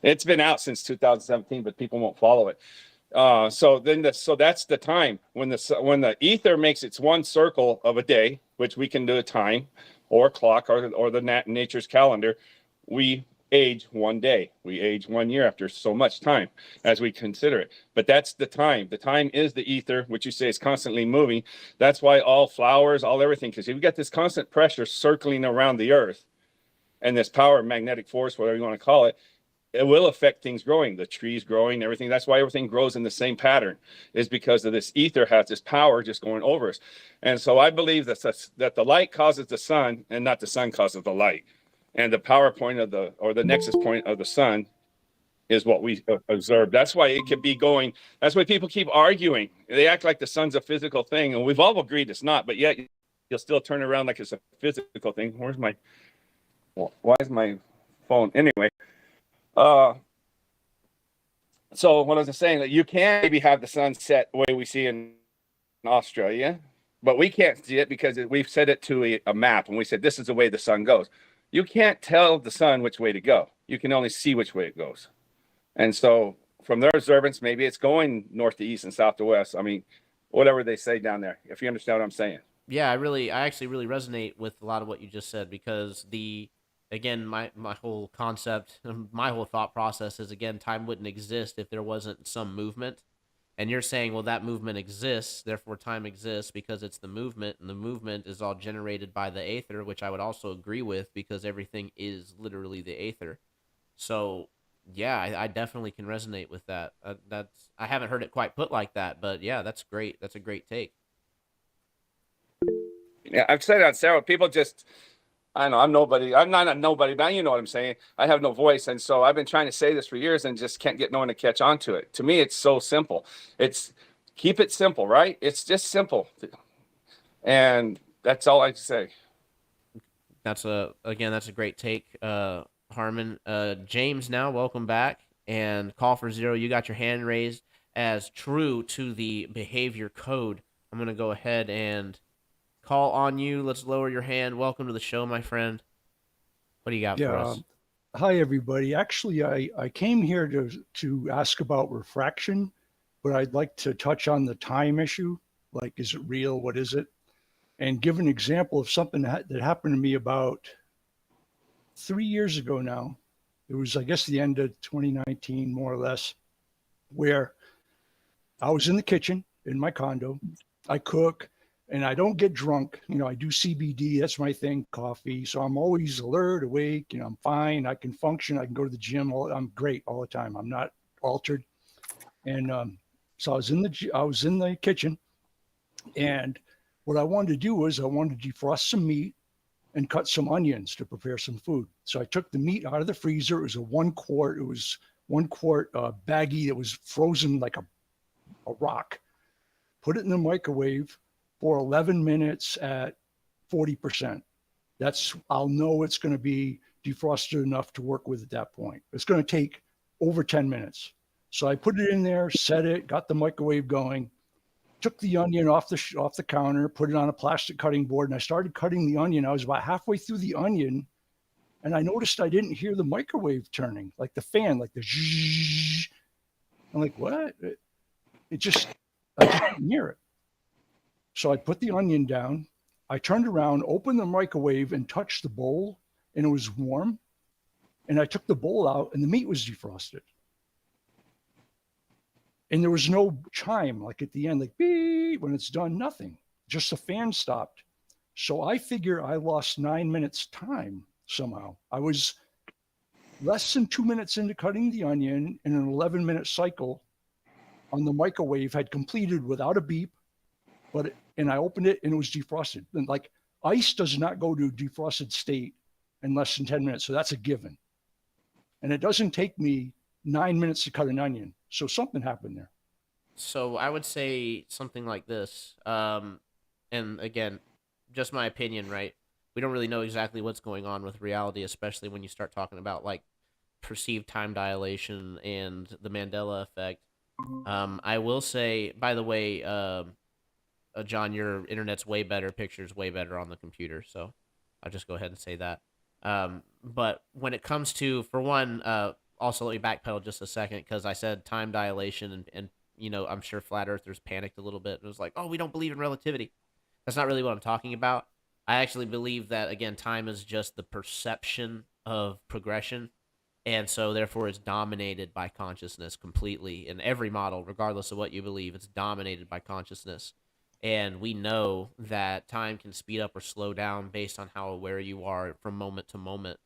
It's been out since 2017, but people won't follow it. So that's the time when the ether makes its one circle of a day, which we can do a time or a clock or the nature's calendar. We age one day. We age 1 year after so much time as we consider it. But that's the time. The time is the ether, which you say is constantly moving. That's why all flowers, all everything, because you've got this constant pressure circling around the earth and this power, magnetic force, whatever you want to call it, it will affect things growing, the trees growing, everything. That's why everything grows in the same pattern, is because of this ether has this power just going over us. And so I believe that the light causes the sun and not the sun causes the light. And the power point of the nexus point of the sun is what we observe. That's why it could be going. That's why people keep arguing. They act like the sun's a physical thing, and we've all agreed it's not. But yet you'll still turn around like it's a physical thing. Why is my phone anyway? So what I was saying, that you can maybe have the sun set the way we see in Australia, but we can't see it because we've set it to a map, and we said this is the way the sun goes. You can't tell the sun which way to go. You can only see which way it goes. And so from their observance, maybe it's going north to east and south to west. I mean, whatever they say down there, if you understand what I'm saying. Yeah, I actually really resonate with a lot of what you just said, because again, my whole concept, my whole thought process is, again, time wouldn't exist if there wasn't some movement. And you're saying, well, that movement exists, therefore time exists because it's the movement, and the movement is all generated by the aether, which I would also agree with, because everything is literally the aether. So, yeah, I definitely can resonate with that. I haven't heard it quite put like that, but yeah, that's great. That's a great take. Yeah, I've said it on several people. Just I don't know, I'm nobody. I'm not a nobody, but you know what I'm saying. I have no voice, and so I've been trying to say this for years and just can't get no one to catch on to it. To me, it's so simple. It's keep it simple, right? It's just simple, and that's all I say. That's a great take, Harmon. James, now welcome back, and Call for Zero. You got your hand raised as true to the behavior code. I'm gonna go ahead and call on you. Let's lower your hand. Welcome to the show, my friend. What do you got for Yeah. us? Hi, everybody. Actually, I came here to ask about refraction, but I'd like to touch on the time issue. Like, is it real? What is it? And give an example of something that happened to me about 3 years ago now. It was, I guess, the end of 2019, more or less, where I was in the kitchen in my condo. I cook and I don't get drunk. You know, I do CBD. That's my thing, coffee. So I'm always alert, awake. You know, I'm fine. I can function. I can go to the gym. I'm great all the time. I'm not altered. And so I was in the kitchen, and what I wanted to do was I wanted to defrost some meat and cut some onions to prepare some food. So I took the meat out of the freezer. It was a 1 quart. It was 1 quart baggie that was frozen like a rock. Put it in the microwave for 11 minutes at 40%. I'll know it's going to be defrosted enough to work with at that point. It's going to take over 10 minutes. So I put it in there, set it, got the microwave going, took the onion off the counter, put it on a plastic cutting board, and I started cutting the onion. I was about halfway through the onion, and I noticed I didn't hear the microwave turning, like the fan, like the zzzz. I'm like, what? I just didn't hear it. So I put the onion down. I turned around, opened the microwave, and touched the bowl, and it was warm. And I took the bowl out, and the meat was defrosted. And there was no chime, like at the end, like beep, when it's done, nothing. Just the fan stopped. So I figure I lost 9 minutes time somehow. I was less than 2 minutes into cutting the onion, and an 11-minute cycle on the microwave had completed without a beep. And I opened it, and it was defrosted. And like, ice does not go to a defrosted state in less than 10 minutes. So that's a given. And it doesn't take me 9 minutes to cut an onion. So something happened there. So I would say something like this. And again, just my opinion, right? We don't really know exactly what's going on with reality, especially when you start talking about like perceived time dilation and the Mandela effect. I will say, by the way, John, your internet's way better, pictures way better on the computer, so I'll just go ahead and say that. But when it comes to, for one, also let me backpedal just a second, because I said time dilation, and you know, I'm sure flat earthers panicked a little bit. It was like, oh, we don't believe in relativity. That's not really what I'm talking about. I actually believe that, again, time is just the perception of progression, and so therefore it's dominated by consciousness completely. In every model, regardless of what you believe, it's dominated by consciousness. And we know that time can speed up or slow down based on how aware you are from moment to moment.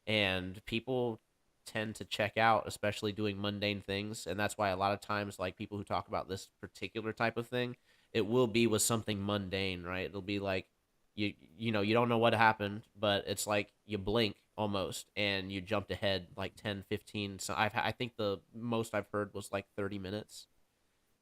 And people tend to check out, especially doing mundane things. And that's why a lot of times, like people who talk about this particular type of thing, it will be with something mundane, right? It'll be like you know, you don't know what happened, but it's like you blink almost and you jumped ahead like 10, 15. So I think the most I've heard was like 30 minutes.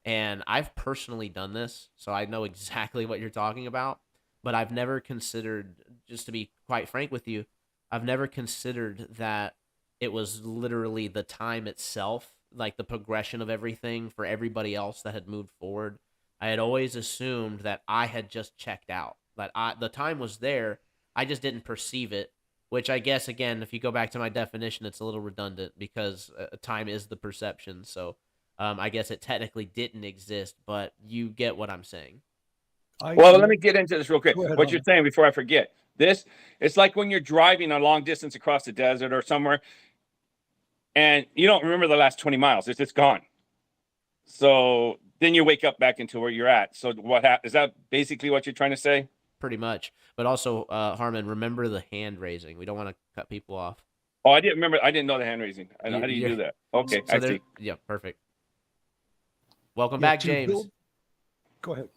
And I've personally done this, so I know exactly what you're talking about. But I've never considered, just to be quite frank with you, I've never considered that it was literally the time itself, like the progression of everything for everybody else that had moved forward. I had always assumed that I had just checked out, that the time was there, I just didn't perceive it. Which I guess, again, if you go back to my definition, it's a little redundant because time is the perception. So I guess it technically didn't exist, but you get what I'm saying. Well, let me get into this real quick. Go ahead, What you're Hunter. saying before I forget. It's like when you're driving a long distance across the desert or somewhere, and you don't remember the last 20 miles. It's just gone. So then you wake up back into where you're at. So what is that basically what you're trying to say? Pretty much. But also, Harmon, remember the hand raising. We don't want to cut people off. Oh, I didn't remember. I didn't know the hand raising. How do you do that? Okay, So I see. yeah, perfect. Welcome Yeah, back, James. Go ahead.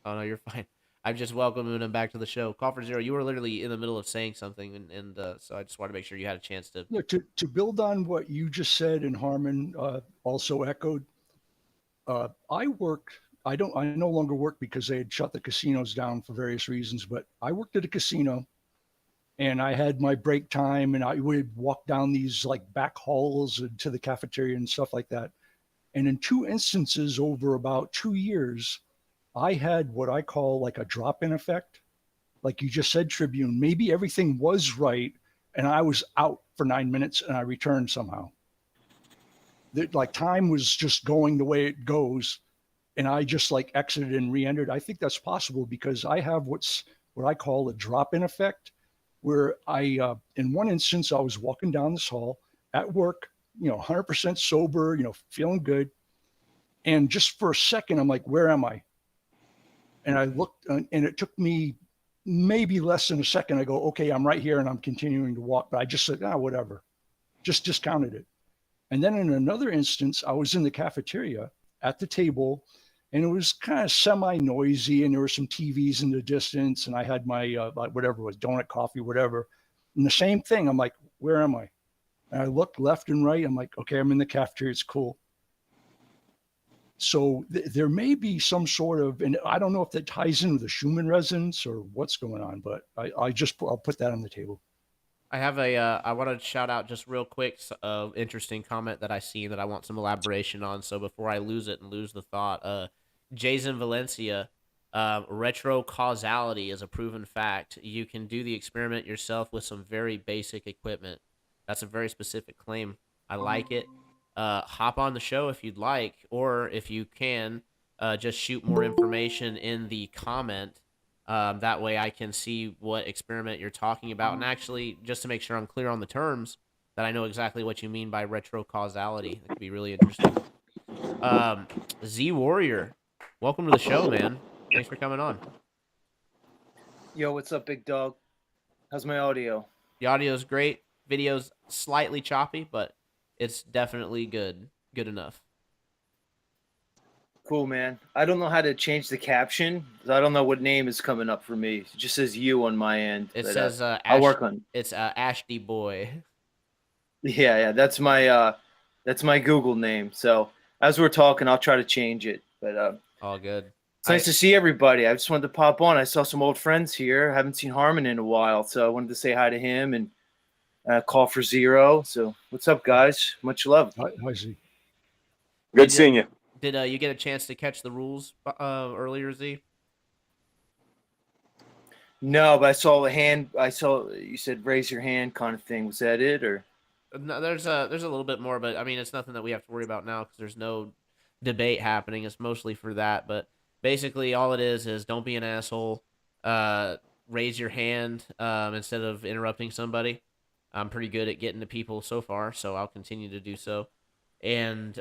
Oh no, you're fine. I'm just welcoming him back to the show. Call for Zero, you were literally in the middle of saying something, and so I just wanted to make sure you had a chance to. Yeah, to build on what you just said and Harmon also echoed, I worked. I no longer work because they had shut the casinos down for various reasons. But I worked at a casino, and I had my break time, and I would walk down these like back halls to the cafeteria and stuff like that. And in two instances over about 2 years, I had what I call like a drop-in effect. Like you just said, Tribune, maybe everything was right, and I was out for 9 minutes, and I returned somehow. Like time was just going the way it goes, and I just like exited and re-entered. I think that's possible because I have what I call a drop-in effect, where in one instance, I was walking down this hall at work, 100% sober, feeling good. And just for a second, I'm like, where am I? And I looked, and it took me maybe less than a second. I go, okay, I'm right here, and I'm continuing to walk. But I just said, whatever, just discounted it. And then in another instance, I was in the cafeteria at the table, and it was kind of semi-noisy, and there were some TVs in the distance, and I had my whatever it was, donut, coffee, whatever. And the same thing, I'm like, where am I? And I looked left and right. I'm like, okay, I'm in the cafeteria. It's cool. So there may be some sort of, and I don't know if that ties in with the Schumann resonance or what's going on, but I'll put that on the table. I have I want to shout out just real quick interesting comment that I seen that I want some elaboration on. So before I lose it and lose the thought, Jason Valencia, retro causality is a proven fact. You can do the experiment yourself with some very basic equipment. That's a very specific claim. I like it. Hop on the show if you'd like, or if you can, just shoot more information in the comment. That way I can see what experiment you're talking about. And actually, just to make sure I'm clear on the terms, that I know exactly what you mean by retrocausality. That could be really interesting. Z Warrior, welcome to the show, man. Thanks for coming on. Yo, what's up, big dog? How's my audio? The audio's great. Video's slightly choppy, but it's definitely good. Good enough. Cool, man. I don't know how to change the caption. I don't know what name is coming up for me. It just says you on my end. It says I'll work on. It's Ashty Boy. Yeah, that's my Google name. So as we're talking, I'll try to change it. But all good. It's nice to see everybody. I just wanted to pop on. I saw some old friends here. I haven't seen Harmon in a while, so I wanted to say hi to him and call for Zero. So what's up, guys? Much love. Hi, Z. Good seeing you. Did you get a chance to catch the rules earlier, Z? No, but I saw a hand. I saw you said raise your hand kind of thing. Was that it, or? No, there's a little bit more, but I mean it's nothing that we have to worry about now because there's no debate happening. It's mostly for that, but basically all it is don't be an asshole. Raise your hand instead of interrupting somebody. I'm pretty good at getting to people so far, so I'll continue to do so. And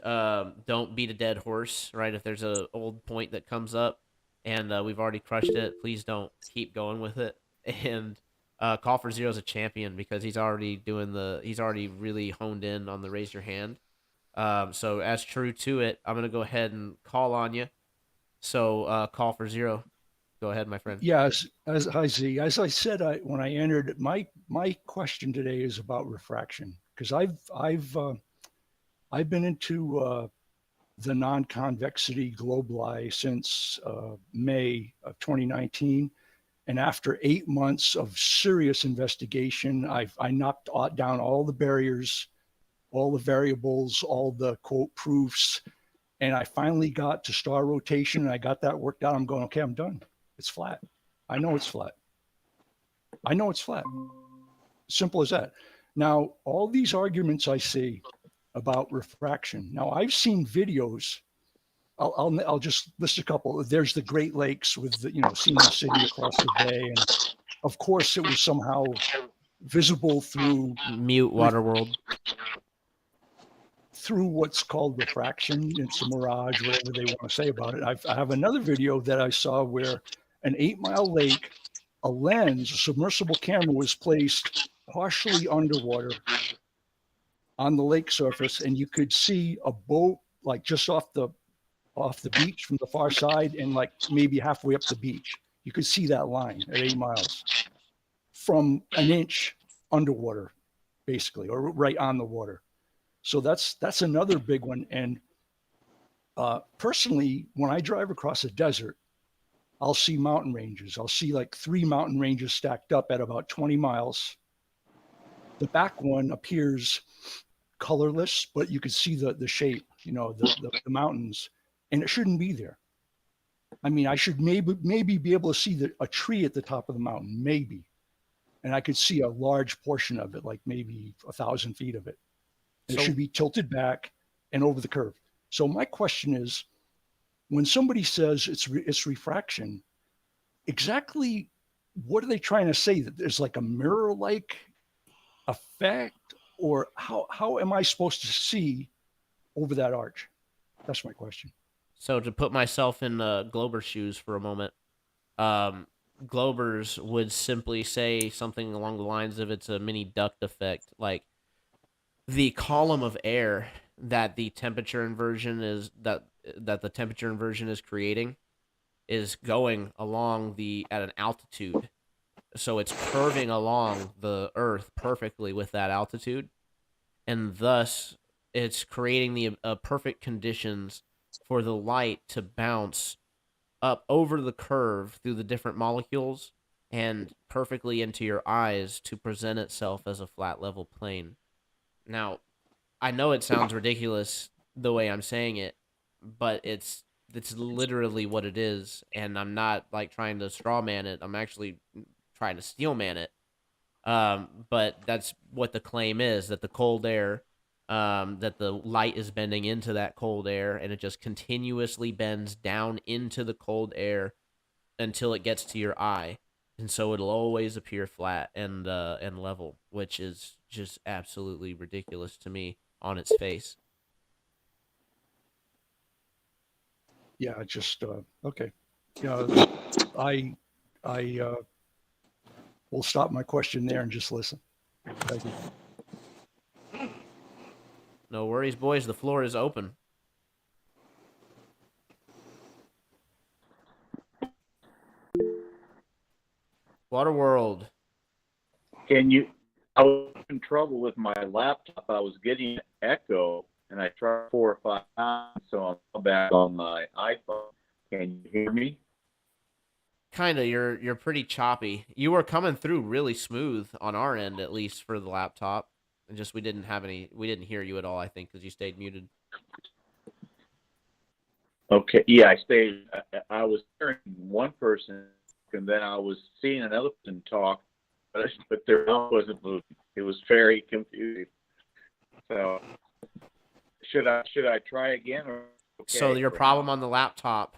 don't beat a dead horse, right? If there's a old point that comes up and we've already crushed it, please don't keep going with it. And Call for Zero's a champion because he's already really honed in on the raise your hand. So as true to it, I'm gonna go ahead and call on you. So Call for Zero, go ahead, my friend. Yeah, as I see, as I said, when I entered, my question today is about refraction because I've been into the non-convexity globuli since May of 2019. And after 8 months of serious investigation, I knocked down all the barriers, all the variables, all the quote proofs, and I finally got to star rotation. And I got that worked out. I'm going, okay, I'm done. It's flat. I know it's flat. I know it's flat. Simple as that. Now, all these arguments I see about refraction. Now, I've seen videos. I'll just list a couple. There's the Great Lakes with the, seeing the city across the bay, and of course it was somehow visible through Mute Waterworld. through what's called refraction. It's a mirage, whatever they want to say about it. I have another video that I saw where an 8-mile lake, a lens, a submersible camera was placed partially underwater on the lake surface, and you could see a boat like just off the beach from the far side and like maybe halfway up the beach. You could see that line at 8 miles from an inch underwater, basically, or right on the water. So that's another big one. And personally, when I drive across a desert, I'll see mountain ranges. I'll see like 3 mountain ranges stacked up at about 20 miles. The back one appears colorless, but you can see the shape, the mountains, and it shouldn't be there. I mean, I should maybe be able to see a tree at the top of the mountain, maybe. And I could see a large portion of it, like maybe 1,000 feet of it. It should be tilted back and over the curve. So my question is, when somebody says it's refraction, exactly what are they trying to say? That there's like a mirror-like effect, or how am I supposed to see over that arch? That's my question. So to put myself in Glober's shoes for a moment, Globers would simply say something along the lines of it's a mini duct effect, like the column of air that the temperature inversion is creating is going along at an altitude. So it's curving along the Earth perfectly with that altitude, and thus it's creating the perfect conditions for the light to bounce up over the curve through the different molecules and perfectly into your eyes to present itself as a flat level plane. Now, I know it sounds ridiculous the way I'm saying it, but it's literally what it is, and I'm not like trying to straw man it. I'm actually trying to steel man it. But that's what the claim is, that the cold air, that the light is bending into that cold air, and it just continuously bends down into the cold air until it gets to your eye. And so it'll always appear flat and level, which is just absolutely ridiculous to me on its face. Yeah, just okay. Yeah, I will stop my question there and just listen. Thank you. No worries, boys. The floor is open. Waterworld. I was in trouble with my laptop. I was getting an echo, and I tried 4 or 5 times, so I'm back on my iPhone. Can you hear me? Kinda. You're pretty choppy. You were coming through really smooth on our end, at least for the laptop. And just we didn't hear you at all, I think, because you stayed muted. Okay, yeah, I was hearing one person, and then I was seeing another person talk, but their mouth wasn't moving. It was very confusing. So, should I try again? Or okay, So your problem on the laptop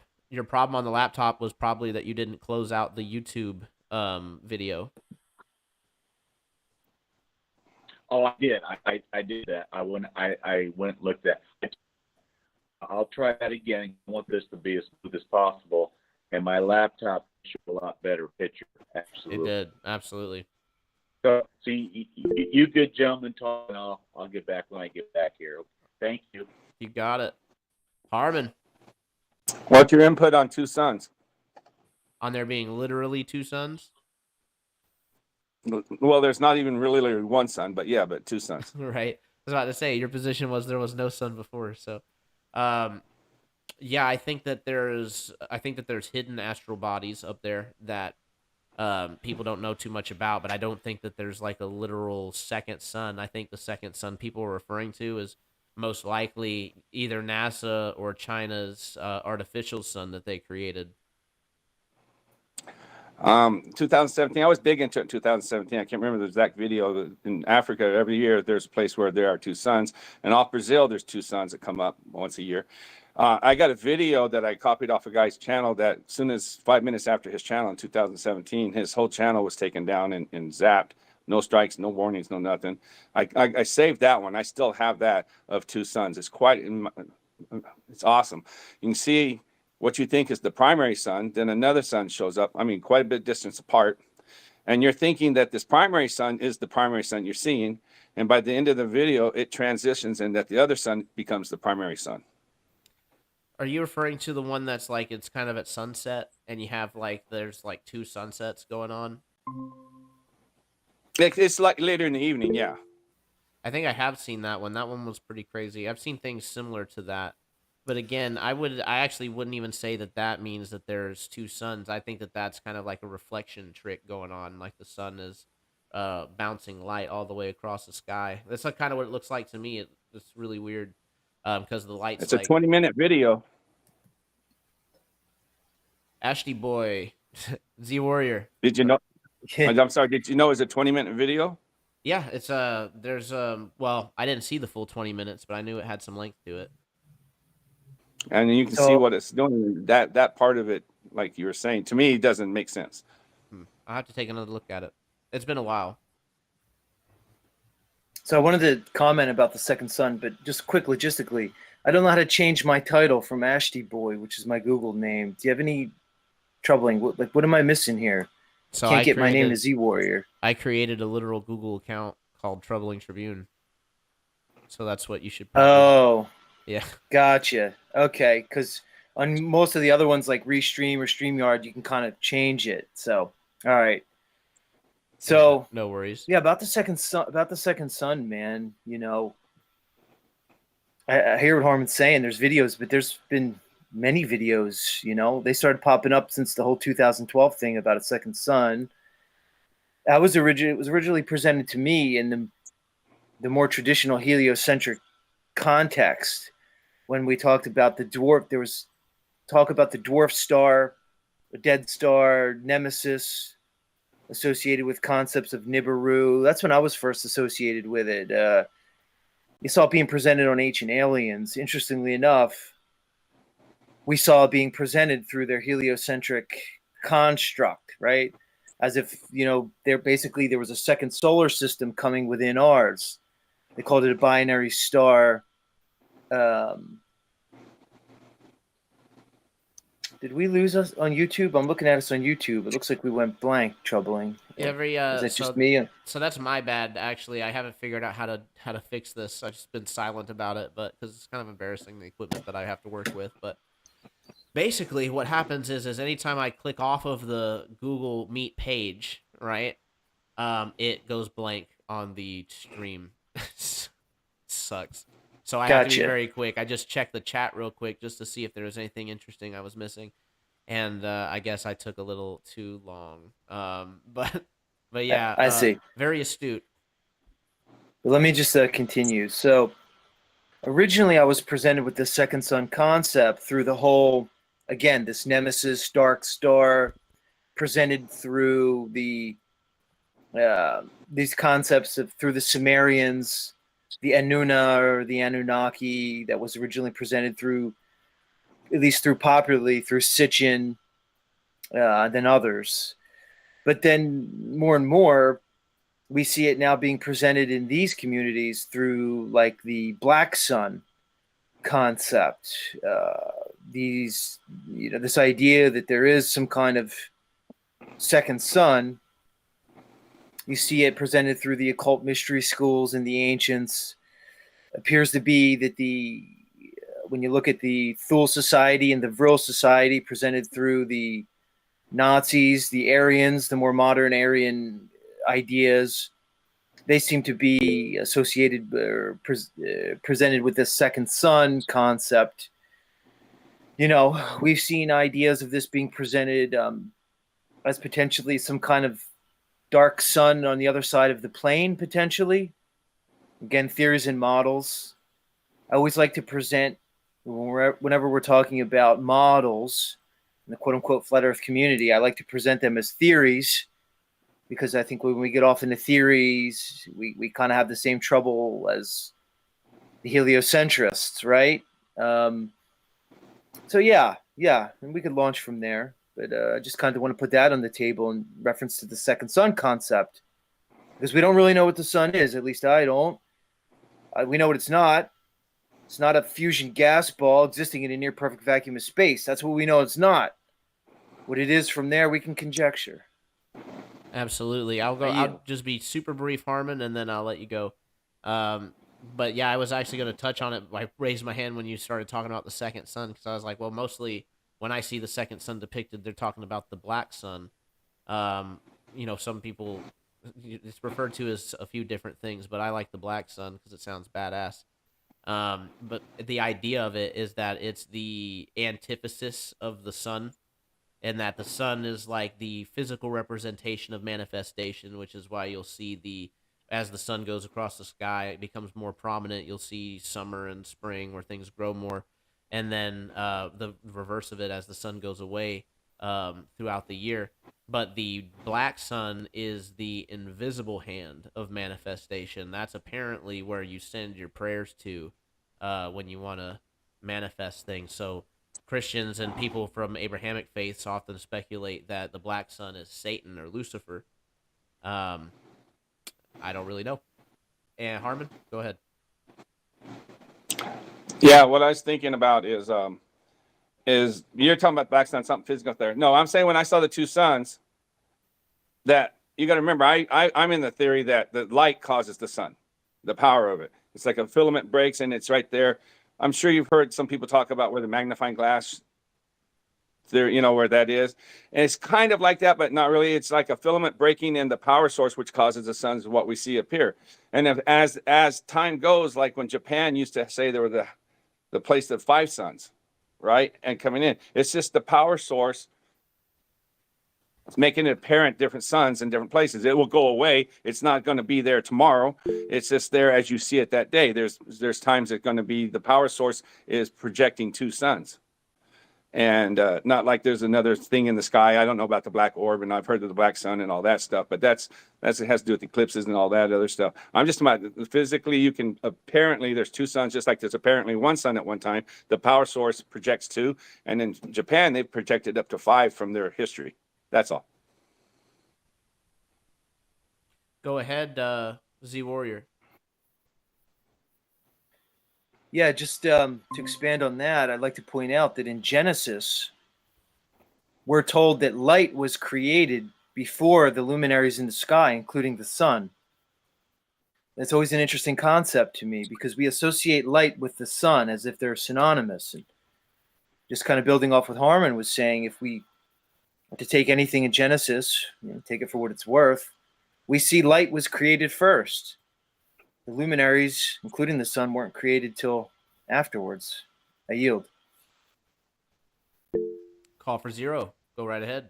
was probably that you didn't close out the YouTube video. Oh, I did. I did that. I went and looked at it. I'll try that again. I want this to be as smooth as possible, and my laptop showed a lot better picture. Absolutely. It did, absolutely. So you good gentlemen talk, and I'll get back when I get back here. Thank you. You got it. Harmon, What's your input on two suns? on there being literally two suns? Well, there's not even really one sun, but yeah, but two suns. Right. I was about to say your position was there was no sun before, so yeah, I think that there's hidden astral bodies up there that people don't know too much about, but I don't think that there's like a literal second sun. I think the second sun people are referring to is most likely either NASA or China's artificial sun that they created. 2017, I was big into it in 2017. I can't remember the exact video. In Africa, every year there's a place where there are two suns, and off Brazil there's two suns that come up once a year. I got a video that I copied off a guy's channel that as soon as 5 minutes after his channel in 2017, his whole channel was taken down and zapped. No strikes, no warnings, no nothing. I saved that one. I still have that of two suns. It's it's awesome. You can see what you think is the primary sun, then another sun shows up. I mean, quite a bit distance apart. And you're thinking that this primary sun is the primary sun you're seeing. And by the end of the video, it transitions and that the other sun becomes the primary sun. Are you referring to the one that's like it's kind of at sunset and you have like there's like two sunsets going on? It's like later in the evening, yeah. I think I have seen that one. That one was pretty crazy. I've seen things similar to that. But again, I actually wouldn't even say that that means that there's two suns. I think that that's kind of like a reflection trick going on, like the sun is bouncing light all the way across the sky. That's like kind of what it looks like to me. It's really weird because the light's It's like a 20-minute video. Ashley Boy, Z Warrior. Did you know? I'm sorry. Did you know it's a 20-minute video? Yeah, it's there's well, I didn't see the full 20 minutes, but I knew it had some length to it. And you can see what it's doing. That part of it, like you were saying, to me, doesn't make sense. I'll have to take another look at it. It's been a while. So I wanted to comment about the second sun, but just quick logistically, I don't know how to change my title from Ashty Boy, which is my Google name. Do you have any troubling? What am I missing here? So Can't get my name to Z Warrior. I created a literal Google account called Troubling Tribune. So that's what you should probably Yeah. Gotcha. Okay, because on most of the other ones like Restream or StreamYard, you can kind of change it. So, all right. So no worries. Yeah, about the second sun, man. You know, I hear what Harmon's saying. There's videos, but there's been many videos. You know, they started popping up since the whole 2012 thing about a second sun. It was originally presented to me in the more traditional heliocentric context when we talked about the dwarf. There was talk about the dwarf star, a dead star, nemesis, associated with concepts of Nibiru. That's when I was first associated with it. You saw it being presented on Ancient Aliens. Interestingly enough, we saw it being presented through their heliocentric construct, right? As if, you know, there was a second solar system coming within ours. They called it a binary star. Did we lose us on YouTube? I'm looking at us on YouTube. It looks like we went blank. Troubling. Is that just me? So that's my bad. Actually, I haven't figured out how to fix this. I've just been silent about it, but because it's kind of embarrassing, the equipment that I have to work with. But basically, what happens is anytime I click off of the Google Meet page, right, it goes blank on the stream. Sucks. So I have to be very quick. I just checked the chat real quick just to see if there was anything interesting I was missing, and I guess I took a little too long. But yeah, I see. Very astute. Well, let me just continue. So originally, I was presented with the second sun concept through the whole, again, this nemesis, dark star, presented through the these concepts through the Sumerians, the Anuna or the Anunnaki, that was originally presented through, at least popularly through Sitchin, than others. But then more and more, we see it now being presented in these communities through like the black sun concept. This idea that there is some kind of second sun You see it presented through the occult mystery schools and the ancients. Appears to be that when you look at the Thule Society and the Vril Society presented through the Nazis, the Aryans, the more modern Aryan ideas, they seem to be associated or presented with this second sun concept. You know, we've seen ideas of this being presented as potentially some kind of dark sun on the other side of the plane, potentially. Again, theories and models. I always like to present, whenever we're talking about models in the quote-unquote flat earth community, I like to present them as theories, because I think when we get off into theories, we kind of have the same trouble as the heliocentrists, right? So yeah, and we could launch from there. But I just kind of want to put that on the table in reference to the second sun concept, because we don't really know what the sun is. At least I don't. We know what it's not. It's not a fusion gas ball existing in a near perfect vacuum of space. That's what we know it's not. What it is from there, we can conjecture. Absolutely. I'll just be super brief, Harmon, and then I'll let you go. But yeah, I was actually going to touch on it. I raised my hand when you started talking about the second sun, because I was like, well, mostly when I see the second sun depicted, they're talking about the black sun. Some people, it's referred to as a few different things, but I like the black sun because it sounds badass. But the idea of it is that it's the antithesis of the sun, and that the sun is like the physical representation of manifestation, which is why you'll see as the sun goes across the sky, it becomes more prominent. You'll see summer and spring where things grow more, and then the reverse of it as the sun goes away throughout the year. But the black sun is the invisible hand of manifestation. That's apparently where you send your prayers to when you want to manifest things. So Christians and people from Abrahamic faiths often speculate that the black sun is Satan or Lucifer. I don't really know. And Harmon, go ahead. Yeah, what I was thinking about is you're talking about black sun, something physical there. No, I'm saying when I saw the two suns, that you got to remember, I'm in the theory that the light causes the sun, the power of it. It's like a filament breaks and it's right there. I'm sure you've heard some people talk about where the magnifying glass there, where that is. And it's kind of like that, but not really. It's like a filament breaking in the power source, which causes the sun, is what we see appear. And as time goes, like when Japan used to say there were the place of 5 suns, right? And coming in, it's just the power source. It's making it apparent different suns in different places. It will go away. It's not going to be there tomorrow. It's just there as you see it that day. There's times it's going to be the power source is projecting 2 suns. And not like there's another thing in the sky. I don't know about the black orb, and I've heard of the black sun and all that stuff, but it has to do with eclipses and all that other stuff. I'm just about physically, you can apparently there's 2 suns, just like there's apparently 1 sun at one time. The power source projects 2, and in Japan they've projected up to 5 from their history. That's all. Go ahead, Z Warrior. Yeah, just to expand on that, I'd like to point out that in Genesis, we're told that light was created before the luminaries in the sky, including the sun. That's always an interesting concept to me, because we associate light with the sun as if they're synonymous. And just kind of building off what Harmon was saying, if we to take anything in Genesis, take it for what it's worth, we see light was created first. The luminaries, including the sun, weren't created till afterwards. I yield. Call for zero. Go right ahead.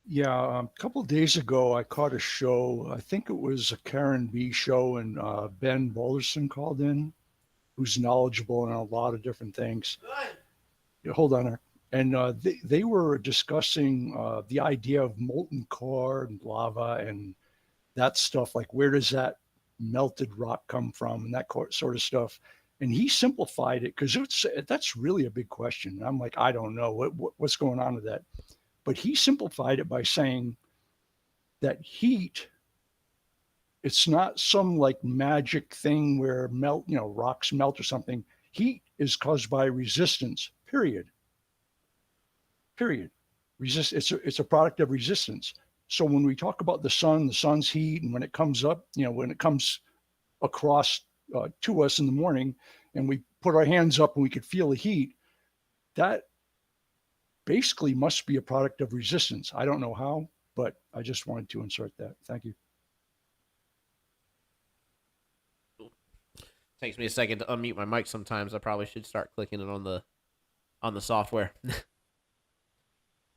Yeah, a couple of days ago, I caught a show. I think it was a Karen B show, and Ben Boulderson called in, who's knowledgeable in a lot of different things. Yeah, hold on there. And they were discussing the idea of molten core and lava and that stuff. Like, where does that melted rock come from and that sort of stuff? And he simplified it, because that's really a big question. And I'm like, I don't know what's going on with that. But he simplified it by saying that heat, it's not some like magic thing where rocks melt or something. Heat is caused by resistance, period. It's a product of resistance. So when we talk about the sun's heat, and when it comes up, when it comes across to us in the morning, and we put our hands up and we could feel the heat, that basically must be a product of resistance. I don't know how, but I just wanted to insert that. Thank you. Takes me a second to unmute my mic sometimes. I probably should start clicking it on the software.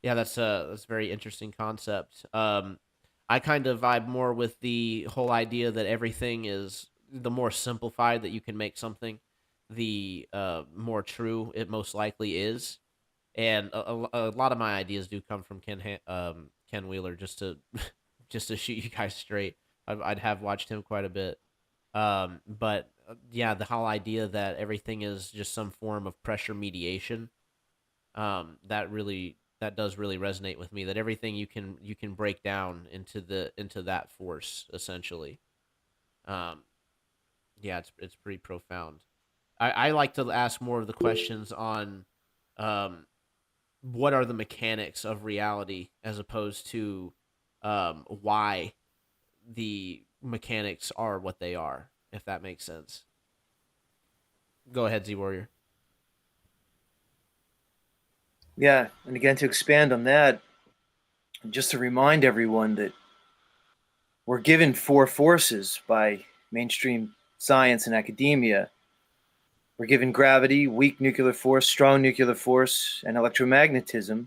Yeah, that's a very interesting concept. I kind of vibe more with the whole idea that everything is, the more simplified that you can make something, the more true it most likely is. And a lot of my ideas do come from Ken Wheeler. Just to just to shoot you guys straight, I'd have watched him quite a bit. But yeah, the whole idea that everything is just some form of pressure mediation, that does really resonate with me. That everything you can break down into that force essentially. Yeah, it's pretty profound. I like to ask more of the questions on what are the mechanics of reality as opposed to why the mechanics are what they are, if that makes sense. Go ahead, Z Warrior. Yeah, and again, to expand on that, just to remind everyone that we're given four forces by mainstream science and academia. We're given gravity, weak nuclear force, strong nuclear force, and electromagnetism.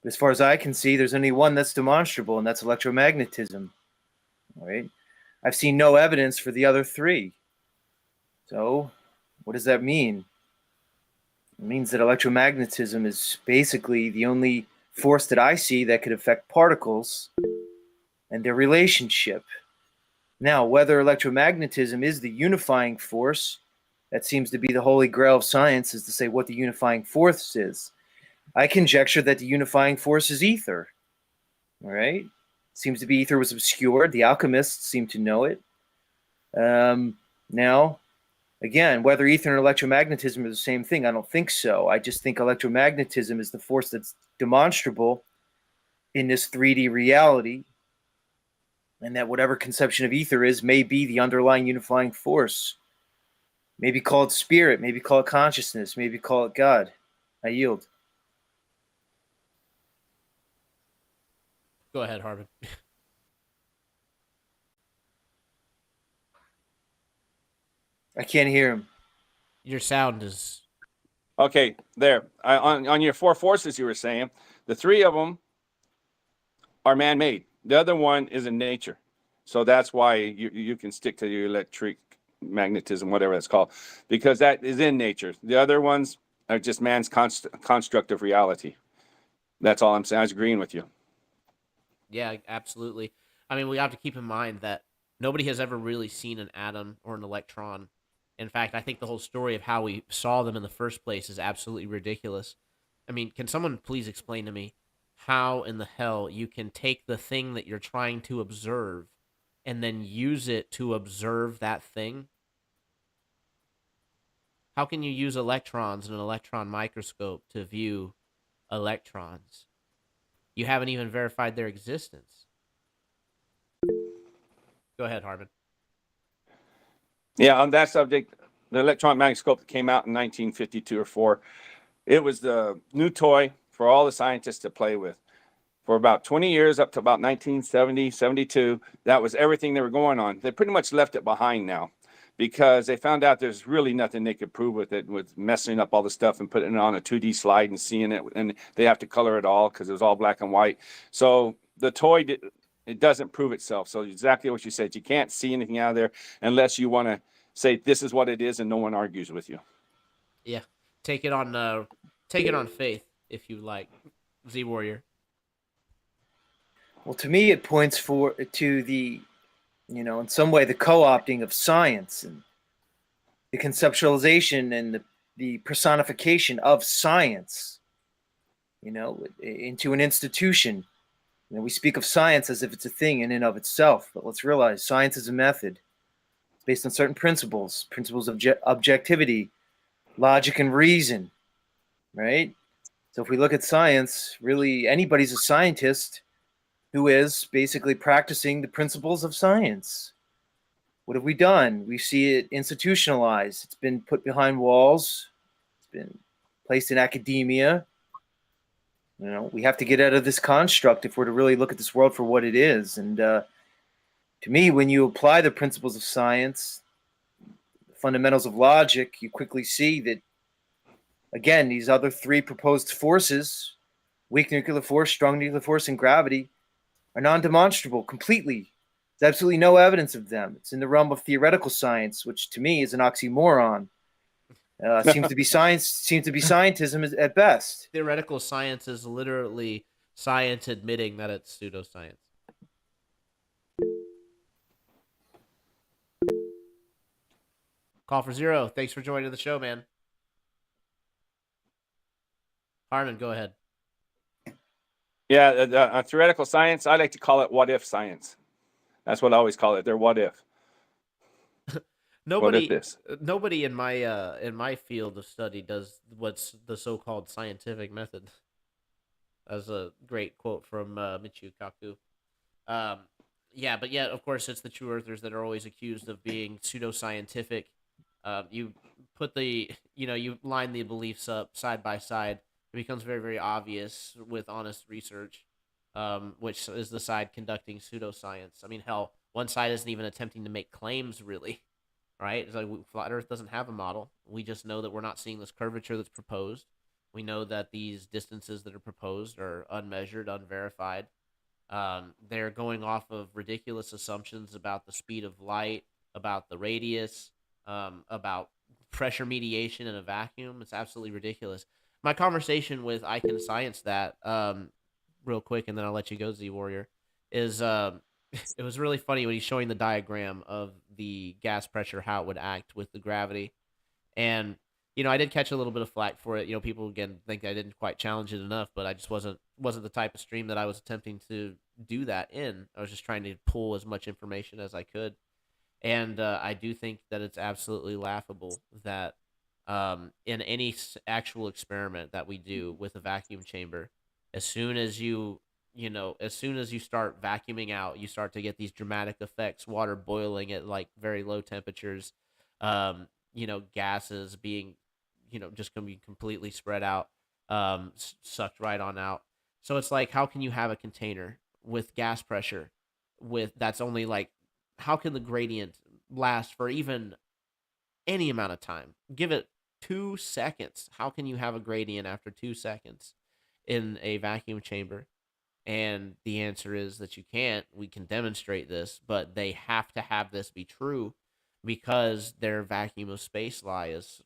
But as far as I can see, there's only one that's demonstrable, and that's electromagnetism. All right? I've seen no evidence for the other three. So, what does that mean? It means that electromagnetism is basically the only force that I see that could affect particles and their relationship. Now, whether electromagnetism is the unifying force, that seems to be the holy grail of science, is to say what the unifying force is. I conjecture that the unifying force is ether. All right? Seems to be ether was obscured. The alchemists seem to know it. Now, again, whether ether and electromagnetism are the same thing, I don't think so. I just think electromagnetism is the force that's demonstrable in this 3D reality, and that whatever conception of ether is may be the underlying unifying force. Maybe call it spirit, maybe call it consciousness, maybe call it God. I yield. Go ahead, Harvin. I can't hear him. Your sound is Okay, there. On your four forces you were saying, the three of them are man-made. The other one is in nature. So that's why you can stick to your electric magnetism, whatever that's called, because that is in nature. The other ones are just man's construct of reality. That's all I'm saying. I was agreeing with you. Yeah, absolutely. I mean, we have to keep in mind that nobody has ever really seen an atom or an electron. In fact, I think the whole story of how we saw them in the first place is absolutely ridiculous. I mean, can someone please explain to me how in the hell you can take the thing that you're trying to observe and then use it to observe that thing? How can you use electrons in an electron microscope to view electrons? You haven't even verified their existence. Go ahead, Harvin. Yeah, on that subject, the electron microscope that came out in 1952 or 4, it was the new toy for all the scientists to play with. For about 20 years, up to about 1970, 72, that was everything they were going on. They pretty much left it behind now because they found out there's really nothing they could prove with it, with messing up all the stuff and putting it on a 2D slide and seeing it. And they have to color it all because it was all black and white. So the toy, it doesn't prove itself. So exactly what you said, you can't see anything out of there unless you want to say this is what it is and no one argues with you. Yeah, take it on faith if you like, Z Warrior. Well, to me, it points to the, in some way, the co-opting of science and the conceptualization and the personification of science, into an institution. We speak of science as if it's a thing in and of itself, but let's realize science is a method. It's based on certain principles of objectivity, logic, and reason, right? So if we look at science, really anybody's a scientist who is basically practicing the principles of science. What have we done? We see it institutionalized. It's been put behind walls. It's been placed in academia. You know, we have to get out of this construct if we're to really look at this world for what it is. And to me, when you apply the principles of science, the fundamentals of logic, you quickly see that, again, these other three proposed forces, weak nuclear force, strong nuclear force, and gravity, are non-demonstrable completely. There's absolutely no evidence of them. It's in the realm of theoretical science, which to me is an oxymoron. Seems to be scientism at best. Theoretical science is literally science admitting that it's pseudoscience. Call for Zero. Thanks for joining the show, man. Harmon, go ahead. Yeah, theoretical science, I like to call it what if science. That's what I always call it. They're what if. Nobody, what if this? nobody in my field of study does what's the so-called scientific method. That's a great quote from Michio Kaku. Yeah, but yet, of course, it's the true earthers that are always accused of being pseudoscientific. You put you line the beliefs up side by side. It becomes very, very obvious with honest research, which is the side conducting pseudoscience. I mean, hell, one side isn't even attempting to make claims, really, right? It's like flat Earth doesn't have a model. We just know that we're not seeing this curvature that's proposed. We know that these distances that are proposed are unmeasured, unverified. They're going off of ridiculous assumptions about the speed of light, about the radius, about pressure mediation in a vacuum. It's absolutely ridiculous. My conversation with I Can Science That, real quick, and then I'll let you go, Z Warrior, is it was really funny when he's showing the diagram of the gas pressure, how it would act with the gravity. And, I did catch a little bit of flack for it. People, again, think I didn't quite challenge it enough, but I just wasn't the type of stream that I was attempting to do that in. I was just trying to pull as much information as I could. And I do think that it's absolutely laughable that in any actual experiment that we do with a vacuum chamber, as soon as you start vacuuming out, you start to get these dramatic effects, water boiling at like very low temperatures, gases being, just going to be completely spread out, sucked right on out. So it's like, how can you have a container with gas pressure that's only like, how can the gradient last for even any amount of time? Give it 2 seconds. How can you have a gradient after 2 seconds in a vacuum chamber? And the answer is that you can't. We can demonstrate this, but they have to have this be true because their vacuum of space lie is,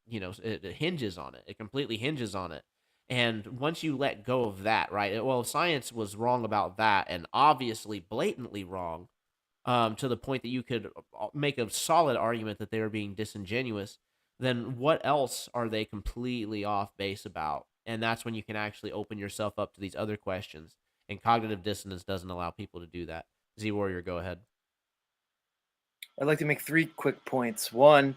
it hinges on it. It completely hinges on it. And once you let go of that, right? Well, science was wrong about that, and obviously blatantly wrong, to the point that you could make a solid argument that they were being disingenuous. Then what else are they completely off base about? And that's when you can actually open yourself up to these other questions. And cognitive dissonance doesn't allow people to do that. Z Warrior, go ahead. I'd like to make 3 quick points. One,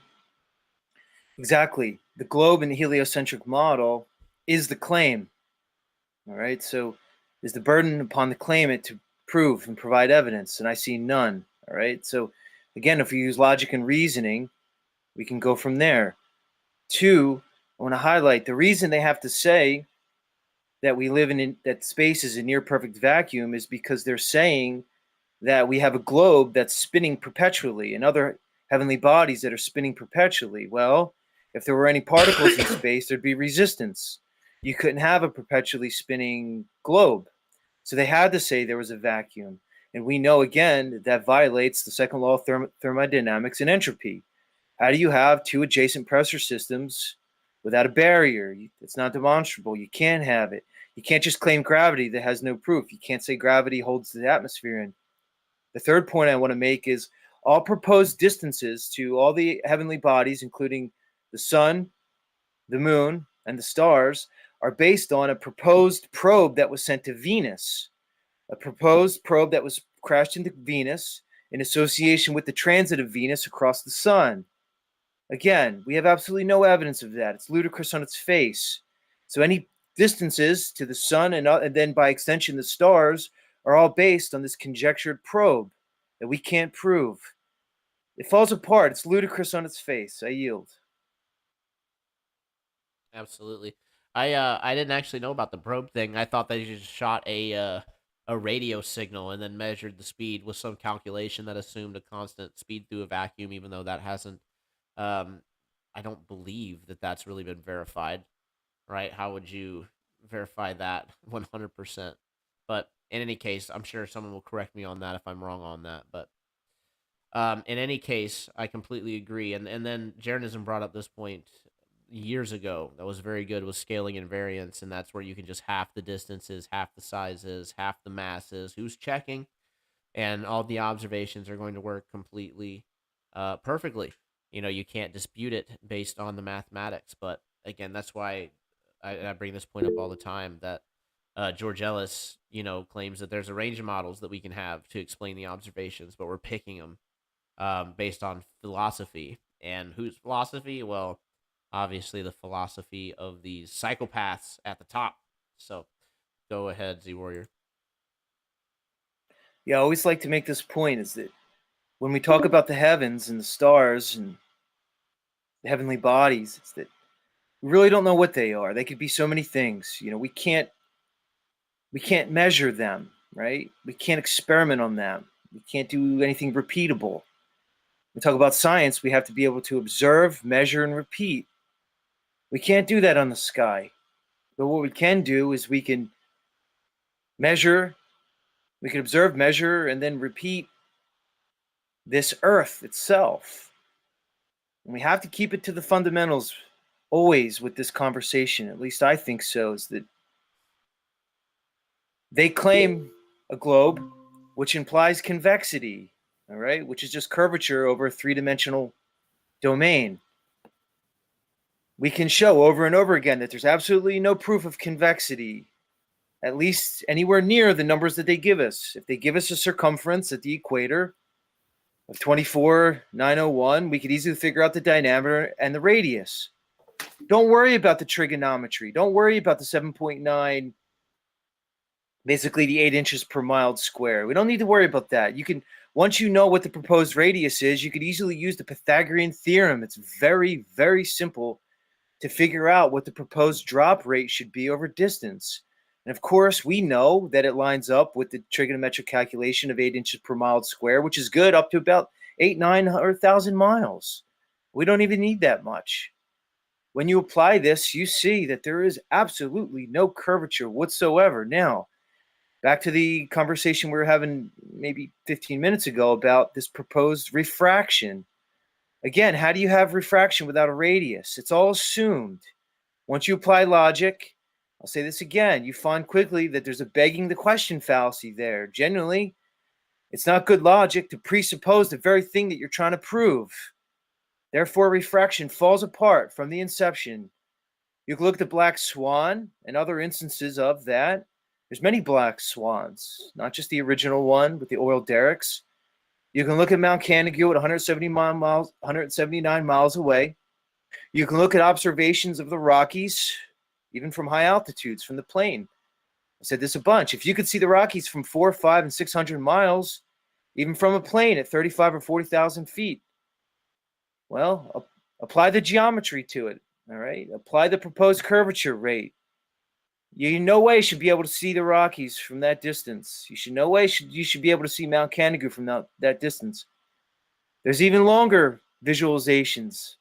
exactly, the globe in the heliocentric model is the claim. All right, so is the burden upon the claimant to prove and provide evidence, and I see none. All right, so again, if we use logic and reasoning, we can go from there. 2, I want to highlight the reason they have to say that we live in that space is a near perfect vacuum is because they're saying that we have a globe that's spinning perpetually and other heavenly bodies that are spinning perpetually. Well, if there were any particles in space, there'd be resistance. You couldn't have a perpetually spinning globe. So they had to say there was a vacuum. And we know, again, that violates the second law of thermodynamics and entropy. How do you have 2 adjacent pressure systems without a barrier? It's not demonstrable. You can't have it. You can't just claim gravity that has no proof. You can't say gravity holds the atmosphere in. The third point I want to make is all proposed distances to all the heavenly bodies, including the sun, the moon, and the stars, are based on a proposed probe that was sent to Venus. A proposed probe that was crashed into Venus in association with the transit of Venus across the sun. Again, we have absolutely no evidence of that. It's ludicrous on its face. So any distances to the sun and then by extension the stars are all based on this conjectured probe that we can't prove. It falls apart. It's ludicrous on its face. I yield. Absolutely. I didn't actually know about the probe thing. I thought they just shot a radio signal and then measured the speed with some calculation that assumed a constant speed through a vacuum, even though that hasn't. Um, I don't believe that that's really been verified, right? How would you verify that 100%? But in any case, I'm sure someone will correct me on that if I'm wrong on that. But in any case, I completely agree. And then Jeranism brought up this point years ago that was very good, was scaling invariance, and that's where you can just half the distances, half the sizes, half the masses, who's checking, and all the observations are going to work completely perfectly. You know, you can't dispute it based on the mathematics. But again, that's why I bring this point up all the time, that George Ellis, you know, claims that there's a range of models that we can have to explain the observations, but we're picking them based on philosophy. And whose philosophy? Well, obviously the philosophy of these psychopaths at the top. So go ahead, Z Warrior. Yeah, I always like to make this point is that when we talk about the heavens and the stars and the heavenly bodies, it's that we really don't know what they are. They could be so many things. You know, we can't measure them, right? We can't experiment on them. We can't do anything repeatable. We talk about science, we have to be able to observe, measure, and repeat. We can't do that on the sky. But what we can do is we can measure, we can observe, measure, and then repeat this earth itself. And we have to keep it to the fundamentals always with this conversation. At least I think so, is that they claim a globe, which implies convexity, all right, which is just curvature over a three-dimensional domain. We can show over and over again that there's absolutely no proof of convexity, at least anywhere near the numbers that they give us. If they give us a circumference at the equator of 24,901, we could easily figure out the diameter and the radius. Don't worry about the trigonometry. Don't worry about the 7.9, basically the 8 inches per mile square. We don't need to worry about that. You can, once you know what the proposed radius is, you could easily use the Pythagorean theorem. It's very, very simple to figure out what the proposed drop rate should be over distance. And of course, we know that it lines up with the trigonometric calculation of 8 inches per mile square, which is good up to about 900,000 miles. We don't even need that much. When you apply this, you see that there is absolutely no curvature whatsoever. Now, back to the conversation we were having maybe 15 minutes ago about this proposed refraction. Again, how do you have refraction without a radius? It's all assumed. Once you apply logic, I'll say this again, you find quickly that there's a begging the question fallacy there. Generally, it's not good logic to presuppose the very thing that you're trying to prove. Therefore, refraction falls apart from the inception. You can look at the black swan and other instances of that. There's many black swans, not just the original one with the oil derricks. You can look at Mount Canigou at 179 miles away. You can look at observations of the Rockies, even from high altitudes, from the plane. I said this a bunch. If you could see the Rockies from 4, 5, and 600 miles, even from a plane at 35 or 40,000 feet, well, apply the geometry to it, all right? Apply the proposed curvature rate. You in no way should be able to see the Rockies from that distance. You should be able to see Mount Canigou from that distance. There's even longer visualizations.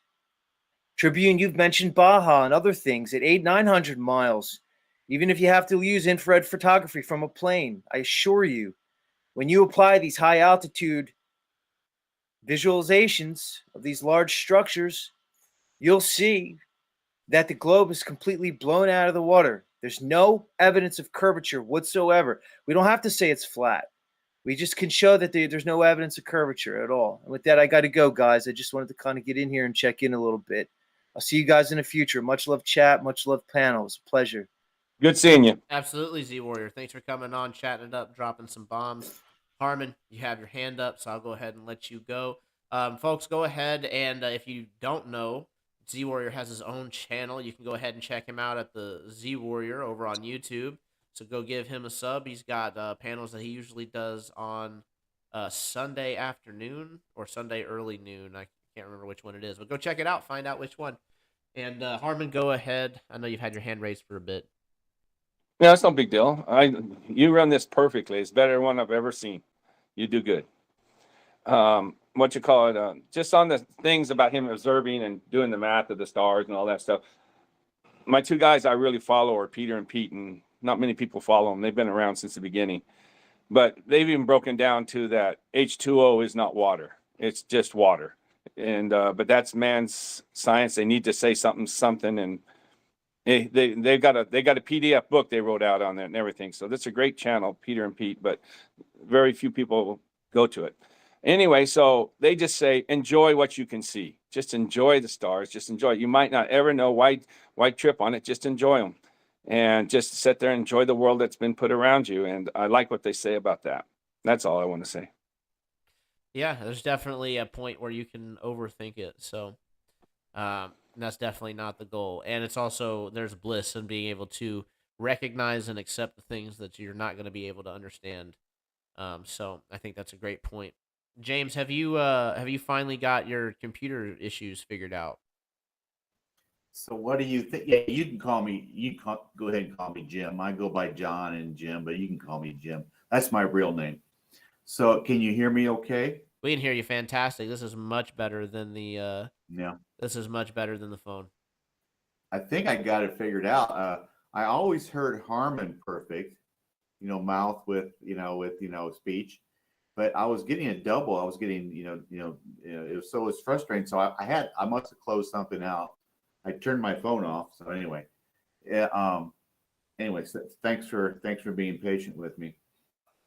Tribune, you've mentioned Baja and other things at 900 miles. Even if you have to use infrared photography from a plane, I assure you, when you apply these high altitude visualizations of these large structures, you'll see that the globe is completely blown out of the water. There's no evidence of curvature whatsoever. We don't have to say it's flat. We just can show that there's no evidence of curvature at all. And with that, I got to go, guys. I just wanted to kind of get in here and check in a little bit. I'll see you guys in the future. Much love, chat. Much love, panel. It's a pleasure. Good seeing you. Absolutely, Z Warrior. Thanks for coming on, chatting it up, dropping some bombs. Harmon, you have your hand up, so I'll go ahead and let you go. Folks, go ahead and if you don't know, Z Warrior has his own channel. You can go ahead and check him out at the Z Warrior over on YouTube. So go give him a sub. He's got panels that he usually does on Sunday afternoon or Sunday early noon. I can't remember which one it is, but go check it out. Find out which one. And Harmon, go ahead. I know you've had your hand raised for a bit. Yeah, that's no big deal. You run this perfectly. It's better than one I've ever seen. You do good. What you call it? Just on the things about him observing and doing the math of the stars and all that stuff. My two guys I really follow are Peter and Pete, and not many people follow them. They've been around since the beginning, but they've even broken down to that H2O is not water; it's just water. And but that's man's science. They need to say something, and they got a PDF book they wrote out on that and everything. So that's a great channel, Peter and Pete, but very few people go to it. Anyway, so they just say, enjoy what you can see. Just enjoy the stars. Just enjoy it. You might not ever know why trip on it. Just enjoy them. And just sit there and enjoy the world that's been put around you. And I like what they say about that. That's all I want to say. Yeah, there's definitely a point where you can overthink it. So that's definitely not the goal. And it's also, there's bliss in being able to recognize and accept the things that you're not going to be able to understand. So I think that's a great point. James, have you finally got your computer issues figured out? So what do you think? Yeah, you can call me. Go ahead and call me Jim. I go by John and Jim, but you can call me Jim. That's my real name. So can you hear me okay? We can hear you fantastic. This is much better than the Yeah. This is much better than the phone. I think I got it figured out. I always heard Harmon perfect, mouth with speech, but I was getting a double. I was getting it was frustrating. So I must have closed something out. I turned my phone off. So anyway, yeah. So thanks for being patient with me.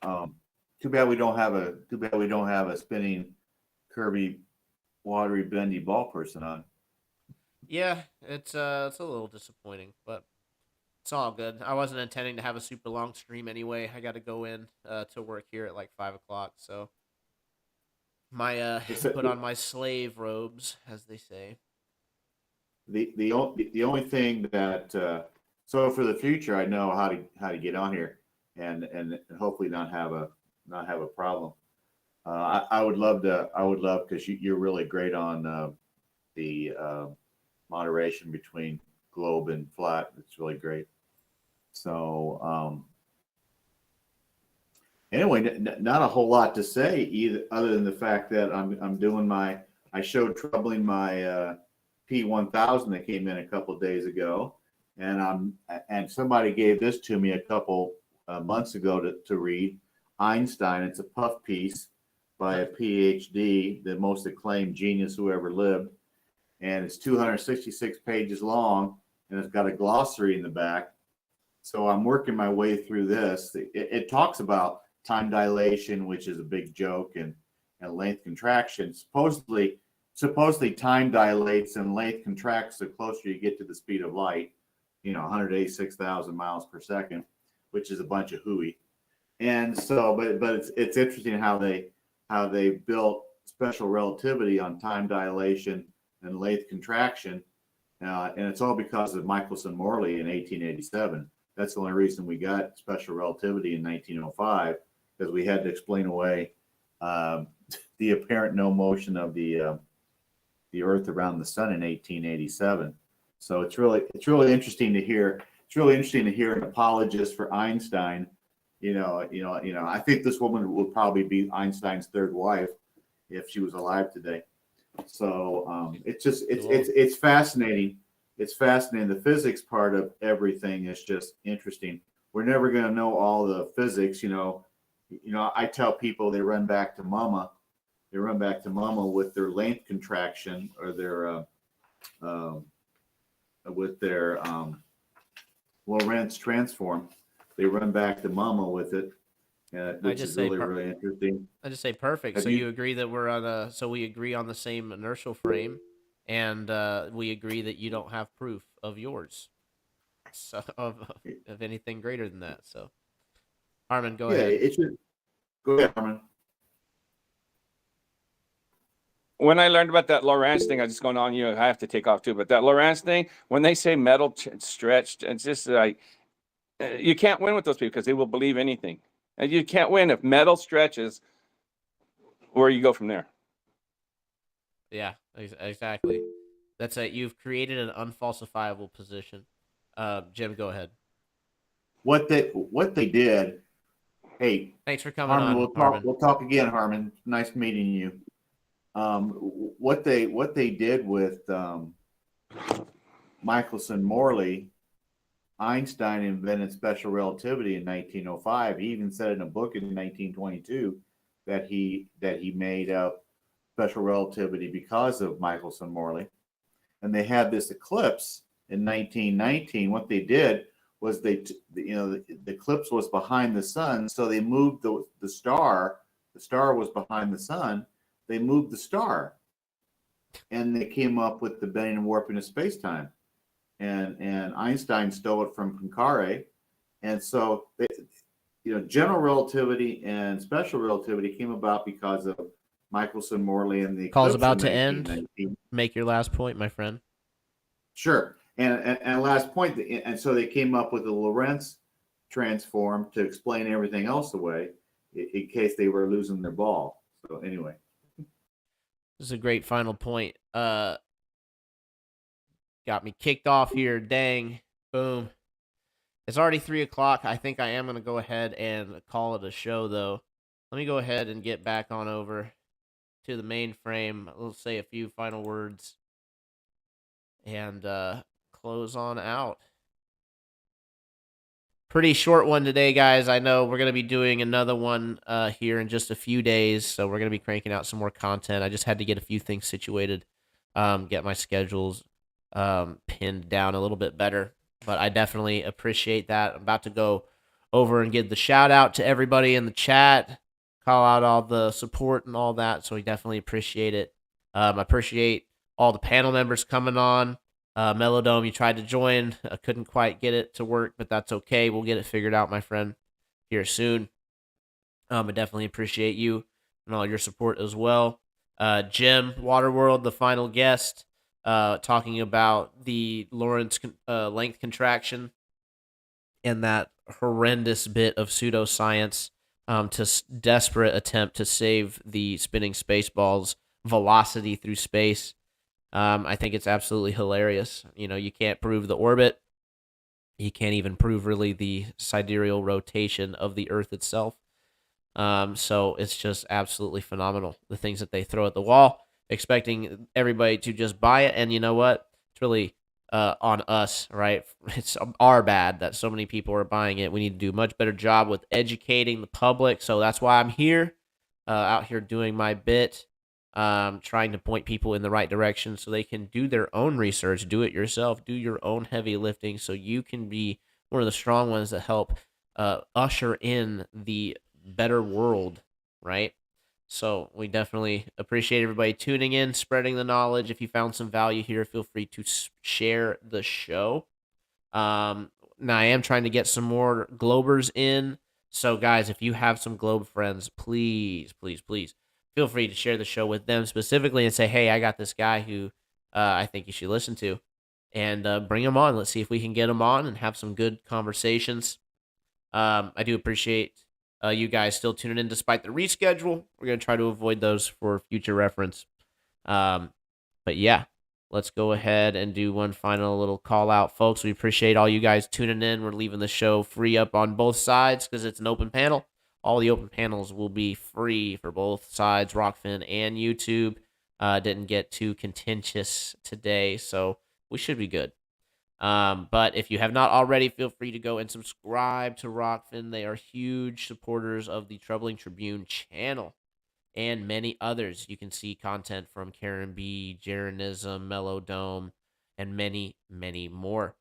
Too bad we don't have a spinning Kirby watery bendy ball person on. Yeah, it's a little disappointing, but it's all good. I wasn't intending to have a super long stream anyway. I got to go in to work here at like 5 o'clock, so put on my slave robes, as they say. The only thing that so for the future, I know how to get on here and hopefully not have a problem. I would love because you're really great on the moderation between globe and flat. It's really great. So anyway, not a whole lot to say either, other than the fact that I'm doing I showed troubling my P1000 that came in a couple of days ago, and somebody gave this to me a couple months ago to read. Einstein. It's a puff piece by a PhD, the most acclaimed genius who ever lived, and it's 266 pages long, and it's got a glossary in the back. So I'm working my way through this. It talks about time dilation, which is a big joke, and length contraction. Supposedly time dilates and length contracts the closer you get to the speed of light, 186,000 miles per second, which is a bunch of hooey. And so, but it's interesting how they built special relativity on time dilation and length contraction, and it's all because of Michelson-Morley in 1887. That's the only reason we got special relativity in 1905, because we had to explain away the apparent no motion of the Earth around the sun in 1887. So it's really interesting to hear. It's really interesting to hear an apologist for Einstein. I think this woman would probably be Einstein's third wife if she was alive today. So it's fascinating. It's fascinating. The physics part of everything is just interesting. We're never going to know all the physics. I tell people they run back to mama. They run back to mama with their length contraction or their with their Lorentz transform. They run back to mama with it, which is really interesting. I just say perfect. So you agree that we agree on the same inertial frame, and we agree that you don't have proof of yours, so of anything greater than that. So, Harmon, go ahead. Go ahead, Harmon. When I learned about that Lorentz thing, I was just going on, I have to take off too, but that Lorentz thing, when they say metal stretched, it's just like, You can't win with those people because they will believe anything. And you can't win if metal stretches. Where you go from there? Yeah, exactly. That's it. You've created an unfalsifiable position. Jim, go ahead. What they did. Hey, Thanks for coming Harmon, on, we'll talk. Harmon. We'll talk again, Harmon. Nice meeting you. What they did with Michelson Morley, Einstein invented special relativity in 1905. He even said in a book in 1922 that he made up special relativity because of Michelson Morley. And they had this eclipse in 1919. What they did was the eclipse was behind the sun, so they moved the star. The star was behind the sun. They moved the star, and they came up with the bending and warping of space-time. And Einstein stole it from Poincaré, and so general relativity and special relativity came about because of Michelson Morley and the eclipse. Call's about to end. Make your last point, my friend. Sure. And last point, and so they came up with the Lorentz transform to explain everything else away in case they were losing their ball. So anyway. This is a great final point. Got me kicked off here. Dang. Boom. It's already 3:00. I think I am going to go ahead and call it a show, though. Let me go ahead and get back on over to the mainframe. We'll say a few final words and close on out. Pretty short one today, guys. I know we're going to be doing another one here in just a few days, so we're going to be cranking out some more content. I just had to get a few things situated, get my schedules pinned down a little bit better, but I definitely appreciate that. I'm about to go over and give the shout out to everybody in the chat, call out all the support and all that, so we definitely appreciate it. I appreciate all the panel members coming on. Melodome, you tried to join. I couldn't quite get it to work, but that's okay. We'll get it figured out, my friend, here soon. I definitely appreciate you and all your support as well. Jim, Waterworld, the final guest, talking about the Lorentz length contraction and that horrendous bit of pseudoscience desperate attempt to save the spinning spaceballs velocity through space. I think it's absolutely hilarious. You can't prove the orbit. You can't even prove really the sidereal rotation of the Earth itself. So it's just absolutely phenomenal, the things that they throw at the wall, expecting everybody to just buy it. And you know what? It's really on us, right? It's our bad that so many people are buying it. We need to do a much better job with educating the public. So that's why I'm here, out here doing my bit. Trying to point people in the right direction so they can do their own research, do it yourself, do your own heavy lifting so you can be one of the strong ones that help usher in the better world, right? So we definitely appreciate everybody tuning in, spreading the knowledge. If you found some value here, feel free to share the show. Now, I am trying to get some more Globers in. So, guys, if you have some Globe friends, please, please, please, feel free to share the show with them specifically and say, hey, I got this guy who I think you should listen to. And bring him on. Let's see if we can get him on and have some good conversations. I do appreciate you guys still tuning in despite the reschedule. We're going to try to avoid those for future reference. But yeah, let's go ahead and do one final little call out, folks. We appreciate all you guys tuning in. We're leaving the show free up on both sides because it's an open panel. All the open panels will be free for both sides, Rokfin and YouTube. Didn't get too contentious today, so we should be good. But if you have not already, feel free to go and subscribe to Rokfin. They are huge supporters of the Troubling Tribune channel and many others. You can see content from Karen B, Jeranism, Melodome, and many, many more.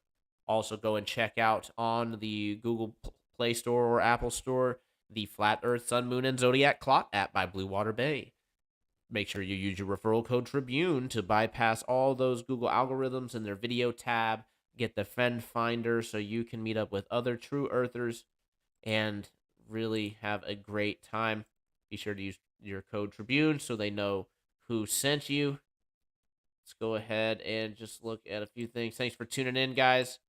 Also, go and check out on the Google Play Store or Apple Store the Flat Earth, Sun, Moon, and Zodiac Clock app by Blue Water Bay. Make sure you use your referral code Tribune to bypass all those Google algorithms in their video tab. Get the Fen Finder so you can meet up with other true earthers and really have a great time. Be sure to use your code Tribune so they know who sent you. Let's go ahead and just look at a few things. Thanks for tuning in, guys.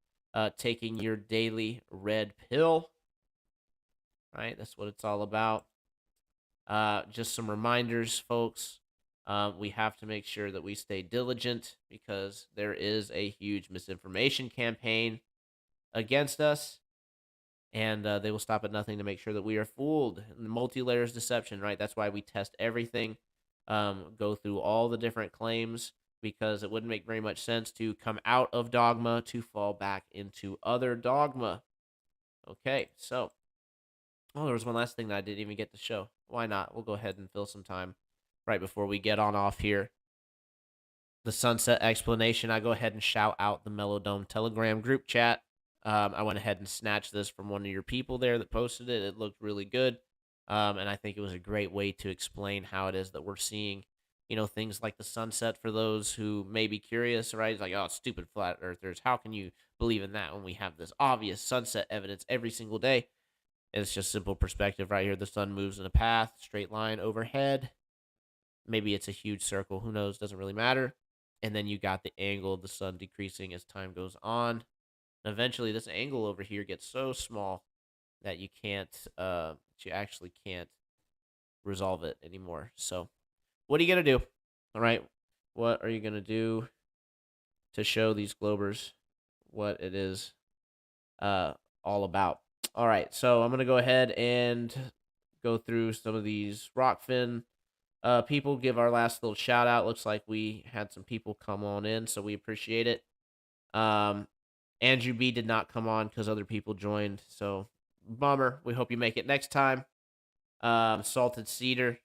taking your daily red pill. Right? That's what it's all about. Just some reminders, folks. We have to make sure that we stay diligent because there is a huge misinformation campaign against us, and they will stop at nothing to make sure that we are fooled. Multi-layers deception, right? That's why we test everything, go through all the different claims, because it wouldn't make very much sense to come out of dogma to fall back into other dogma. Okay, so, oh, there was one last thing that I didn't even get to show. Why not? We'll go ahead and fill some time right before we get on off here. The sunset explanation. I go ahead and shout out the Melodome Telegram group chat. I went ahead and snatched this from one of your people there that posted it. It looked really good. And I think it was a great way to explain how it is that we're seeing, things like the sunset for those who may be curious, right? It's like, oh, stupid flat earthers. How can you believe in that when we have this obvious sunset evidence every single day? It's just simple perspective right here. The sun moves in a path, straight line overhead. Maybe it's a huge circle. Who knows? Doesn't really matter. And then you got the angle of the sun decreasing as time goes on. And eventually, this angle over here gets so small that you actually can't resolve it anymore. So, what are you gonna do? All right, what are you gonna do to show these globers what it is all about? All right, so I'm gonna go ahead and go through some of these Rokfin people. Give our last little shout out. Looks like we had some people come on in, so we appreciate it. Andrew B did not come on because other people joined, so bummer. We hope you make it next time. Salted Cedar,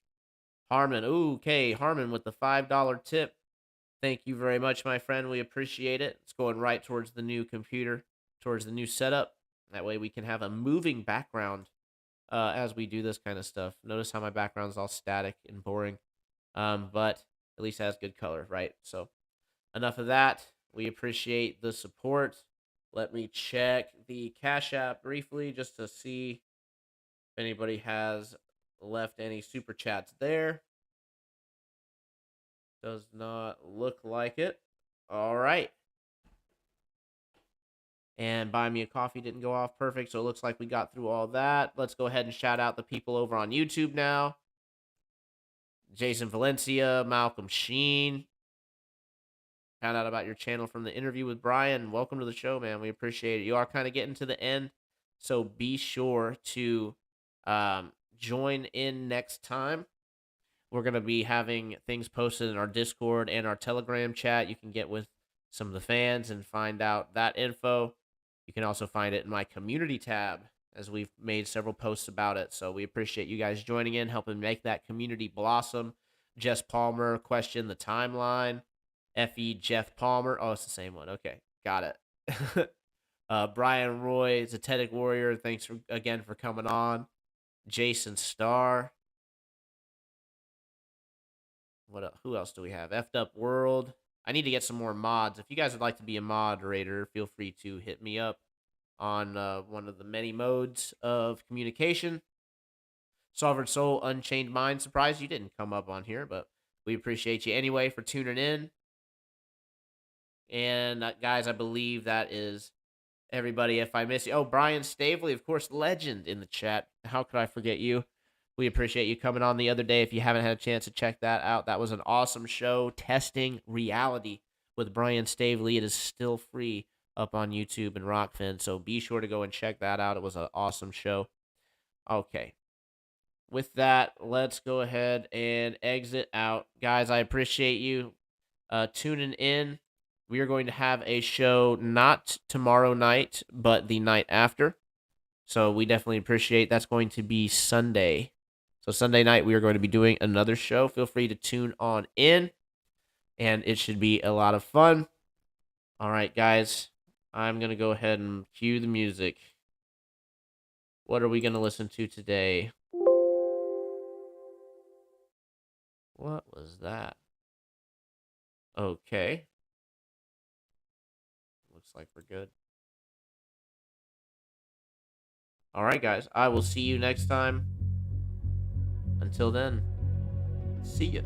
Harmon. Ooh, okay, Harmon with the $5 tip. Thank you very much, my friend. We appreciate it. It's going right towards the new computer, towards the new setup. That way we can have a moving background as we do this kind of stuff. Notice how my background is all static and boring, but at least it has good color, right? So enough of that. We appreciate the support. Let me check the Cash App briefly just to see if anybody has left any super chats there. Does not look like it. All right. And Buy Me a Coffee didn't go off perfect, so it looks like we got through all that. Let's go ahead and shout out the people over on YouTube now. Jason Valencia, Malcolm Sheen. Found out about your channel from the interview with Brian. Welcome to the show, man. We appreciate it. You are kind of getting to the end, so be sure to join in next time. We're going to be having things posted in our Discord and our Telegram chat. You can get with some of the fans and find out that info. You can also find it in my community tab, as we've made several posts about it. So we appreciate you guys joining in, helping make that community blossom. Jess Palmer questioned the timeline. F.E. Jeff Palmer. Oh, it's the same one. Okay, got it. Brian Roy, Zetetic Warrior, thanks again for coming on. Jason Starr. Who else do we have? F'd Up World. I need to get some more mods. If you guys would like to be a moderator, feel free to hit me up on one of the many modes of communication. Sovereign Soul, Unchained Mind. Surprised you didn't come up on here, but we appreciate you anyway for tuning in. And guys, I believe that is everybody. If I miss you, Brian Stavely, of course, legend in the chat. How could I forget you? We appreciate you coming on the other day. If you haven't had a chance to check that out, that was an awesome show, Testing Reality with Brian Stavely. It is still free up on YouTube and Rokfin, so be sure to go and check that out. It was an awesome show. Okay. With that, let's go ahead and exit out. Guys, I appreciate you tuning in. We are going to have a show not tomorrow night, but the night after. So we definitely appreciate that's going to be Sunday. So Sunday night, we are going to be doing another show. Feel free to tune on in, and it should be a lot of fun. All right, guys, I'm going to go ahead and cue the music. What are we going to listen to today? What was that? Okay. Looks like we're good. All right, guys, I will see you next time. Until then, see ya.